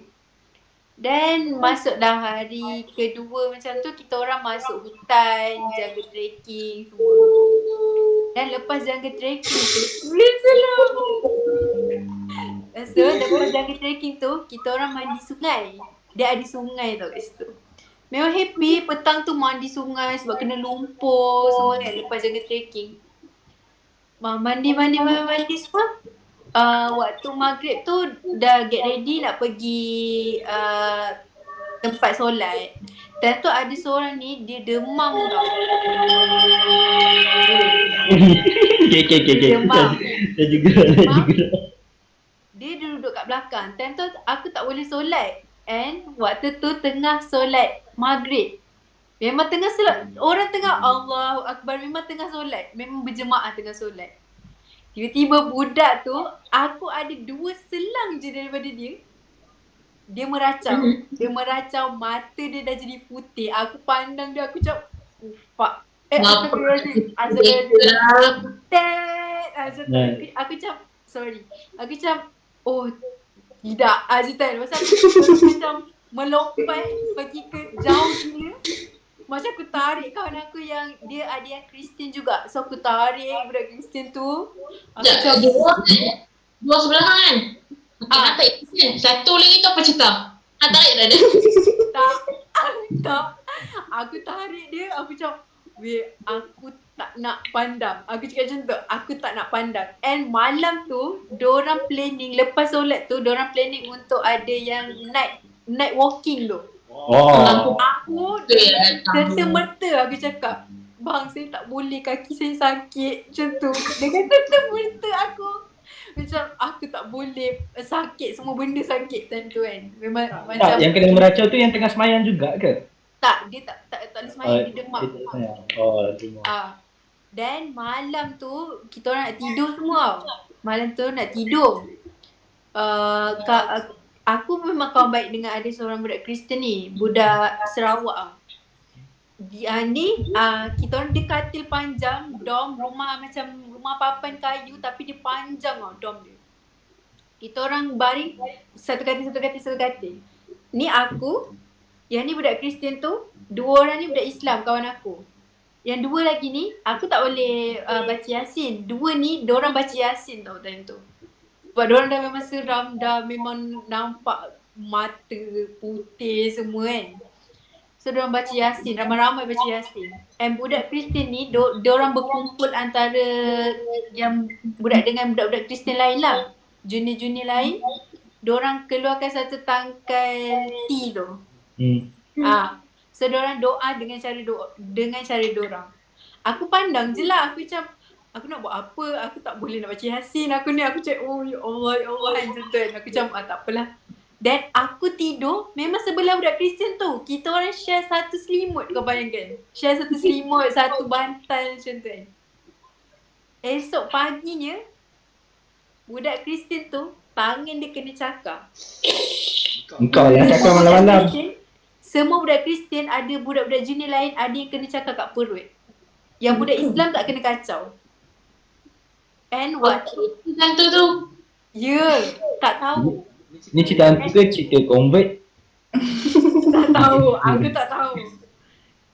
Then masuk dah hari kedua macam tu, kita orang masuk hutan, jaga trekking semua. Dan lepas jaga trekking tu, lepas jaga trekking tu, kita orang mandi sungai. Dia ada sungai tau kat situ. Memang happy petang tu mandi sungai sebab kena lumpur semua kan lepas jaga trekking. Mandi semua. Waktu maghrib tu dah get ready nak pergi tempat solat. Dan tu ada seorang ni dia demam tau. Okay. Demam. Saya juga. Dia duduk kat belakang. Time tu aku tak boleh solat. And waktu tu tengah solat maghrib. Memang tengah solat, orang tengah Allahu Akbar, memang tengah solat. Memang berjemaah tengah solat. Tiba-tiba budak tu, aku ada 2 selang je daripada dia. Dia meracau. Dia meracau, mata dia dah jadi putih. Aku pandang dia, aku cakap, fuck. Astagfirullahaladzim. Aku cakap, sorry. Aku cakap, oh tidak. Azitan. Pasal aku macam melompat pergi ke jauh gila. Macam aku tarik kawan aku yang dia ada yang Kristian juga. So aku tarik budak Kristian tu. Aku Sekejap, dua sebelah kan? Okay, tak kan? Satu lagi tu apa cerita? Tarik dah dia. tak. Aku tarik dia, aku cakap, weh, aku tak nak pandang. Aku cakap macam tu, aku tak nak pandang. And malam tu, diorang planning, lepas solat tu, diorang planning untuk ada yang night walking tu. Oh. Aku serta-merta aku cakap, bang saya tak boleh, kaki saya sakit macam tu. Dengan serta-merta aku macam aku tak boleh, sakit, semua benda sakit time tu kan. Memang macam Tak, yang kena meracau tu yang tengah semayang juga ke? tak, dia tak boleh semayang, dia demam. Demam. Dan malam tu kita orang nak tidur semua. Malam tu nak tidur. Aku memang kawan baik dengan ada seorang budak Kristen ni, budak Sarawak. Dia ni kita orang dia katil panjang, dom rumah macam rumah papan kayu tapi dia panjang dom dia. Kita orang baring satu katil. Ni aku, yang ni budak Kristen tu, 2 orang ni budak Islam kawan aku. Yang 2 lagi ni aku tak boleh baca Yasin. 2 ni diorang baca Yasin tau time tu. Sebab diorang dah memang seram, dah memang nampak mata putih semua kan. So diorang baca Yasin, ramai-ramai baca Yasin. And budak Kristian ni, diorang berkumpul antara yang budak dengan budak-budak Kristian lain lah. Junior-junior lain, diorang keluarkan satu tangkai tea tu. So diorang doa dengan cara diorang. Aku pandang je lah, aku macam aku nak buat apa? Aku tak boleh nak baca Yasin. Aku cakap, oh ya Allah macam tu kan. Aku macam tak apalah. Dan aku tidur, memang sebelah budak Kristian tu. Kita orang share satu selimut, kau bayangkan. Share satu selimut, satu bantal macam tu kan. Esok paginya, budak Kristian tu, tangan dia kena cakar. Engkau yang cakar malam-malam. Semua budak Kristian, ada budak-budak junior lain, ada yang kena cakar kat perut. Yang budak Islam tak kena kacau. And what? Hantu tu. Ya, tak tahu. Ni cerita hantu ke cerita convert? Tak tahu, aku tak tahu.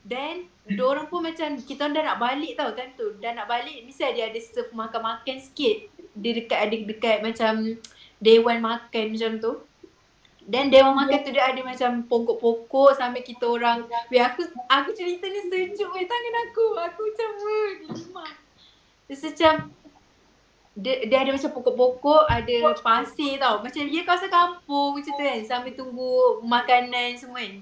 Then, diorang pun macam, kita dah nak balik tau time tu. Dah nak balik, mesti ada serve makan-makan sikit. Dia dekat macam dewan makan macam tu. Dan dewan makan tu dia ada macam pokok-pokok sambil kita orang. Aku cerita ni sejuk tangan aku. Aku macam, gelimah. Dia macam, dia ada macam pokok-pokok, ada pasir tau. Macam dia kawasan kampung macam tu kan. Sambil tunggu makanan semua kan.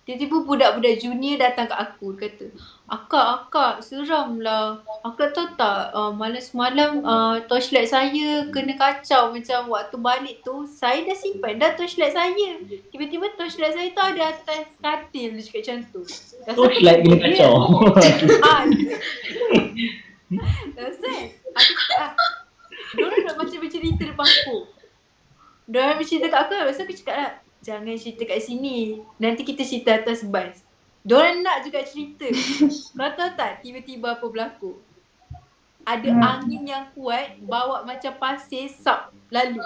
Tiba-tiba budak-budak junior datang kat aku. Dia kata, Akak, seram lah. Akak tahu tak, malam semalam torchlight saya kena kacau. Macam waktu balik tu, saya dah simpan dah torchlight saya. Tiba-tiba torchlight saya tu ada atas katil. Dia cakap macam tu. Torchlight kena kacau. Rasanya aku cakap, diorang nak macam bercerita depan aku. Diorang bercerita kat aku, lepas tu aku cakap lah, jangan cerita kat sini, nanti kita cerita atas bas. Diorang nak juga cerita. Kau tahu tak tiba-tiba apa berlaku? Ada angin yang kuat, bawa macam pasir sap lalu.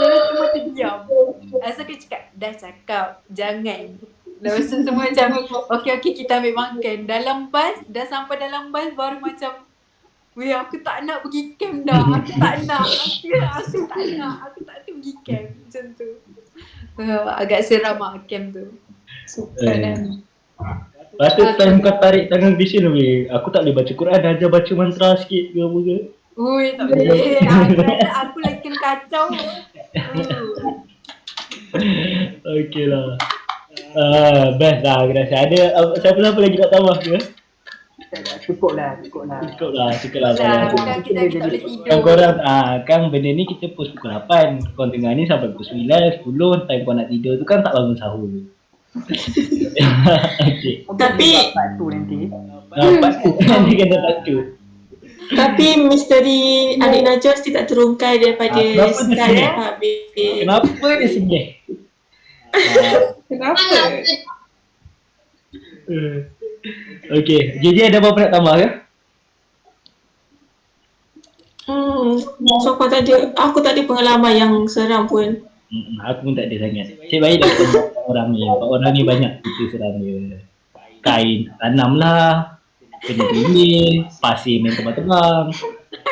Terus semua terdiam. Lepas tu aku cakap, dah cakap, jangan. Lepas tu semua macam, okey kita ambil makan. Dah sampai dalam bas baru macam, weh, aku tak nak pergi camp dah. Aku tak nak pergi camp. Macam tu. Agak seram lah camp tu. Lepas tu time kau tarik tangan Vision weh, aku tak boleh baca Quran, ajar baca mantra sikit ke apa ke? Ui, tak boleh. Aku lagi kena kacau. Okey lah. Best lah aku rasa. Ada siapa lagi nak tambah ke? Cukup lah. Cukup lah. Bukan kita boleh tidur. Kan korang, kan benda ni kita post pukul 8. Korang tengah ni sampai pukul 9, 10. Time kau nak tidur tu kan tak bangun sahur. Okay. Tapi- part tu nanti. Part tu. Nanti kena part tu. Tapi misteri adik Najwa mesti tak terungkai daripada Kenapa dia start sedih? habis. Kenapa dia sedih? Kenapa? Okay. Jadi ada apa-apa nak tambah ke? So aku tak ada pengalaman yang seram pun. Aku pun tak ada sangat. Cik baik dah orang ni. Orang ni banyak cerita seram dia. Kain tanam lah. Kena pilih. Pasir main terbang-terbang.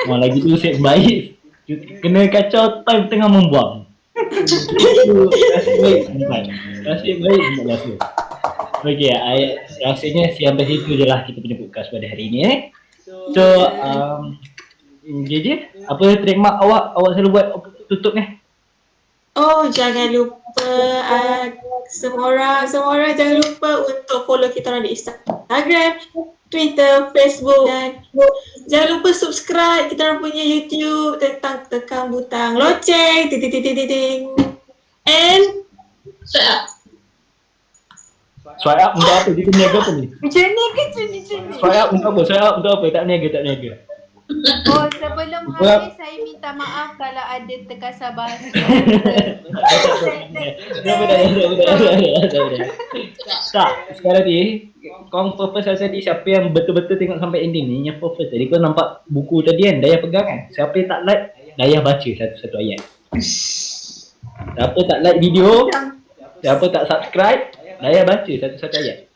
Orang lagi tu Cik baik. Kena kacau time tengah membuang. Nasib baik sampai. Nasib baik sampai rasa. Okay, rasanya sampai situ je lah kita punya podcast pada hari ni. So, JJ, apa trademark awak selalu buat tutup ni? Oh, jangan lupa semua orang jangan lupa untuk follow kita orang di Instagram, Twitter, Facebook dan jangan lupa subscribe kita orang punya YouTube tentang tekan butang loceng titik. And Swipe up untuk apa? Kita niaga apa ni? Macam ni ke cuni-cuni? Swipe up untuk apa? Swipe up untuk apa? Tak niaga. Oh, sebelum habis saya minta maaf kalau ada terkasar bahasa. Tak, sekarang ni korang purpose tadi siapa yang betul-betul tengok sampai ending ni, yang purpose tadi kau nampak buku tadi kan, Dayah pegang kan. Siapa yang tak like, Dayah baca satu-satu ayat. Siapa tak like video, siapa tak subscribe, Dayah baca satu-satu ayat.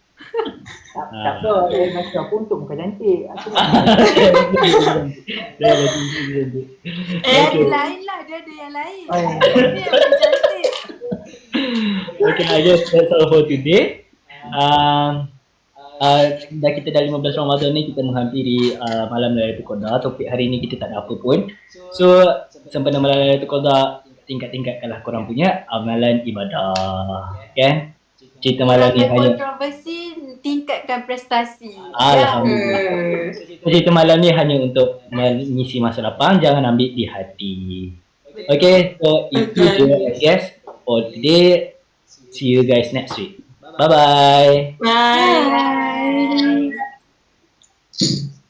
Tak apa, dia baca aku untuk muka cantik. Aku Dayah baca satu-satu. Yang lain lah, dia ada yang lain. Oh. Dia yang lebih cantik. Okay, I guess that's all for today. Dah kita dah 15 Ramadan ni, kita menghampiri malam Lailatul Qadar. Topik hari ni kita tak ada apa pun. So, sempena malam Lailatul Qadar, tingkat-tingkatkanlah korang punya amalan ibadah. Kan? Cerita malam ni Ada hanya kontroversi, tingkatkan prestasi. Alhamdulillah. Cerita malam ni hanya untuk mengisi masa lapang, jangan ambil di hati. Okay, so itu je I guess for today. See you guys next week. Bye-bye. bye. Bye.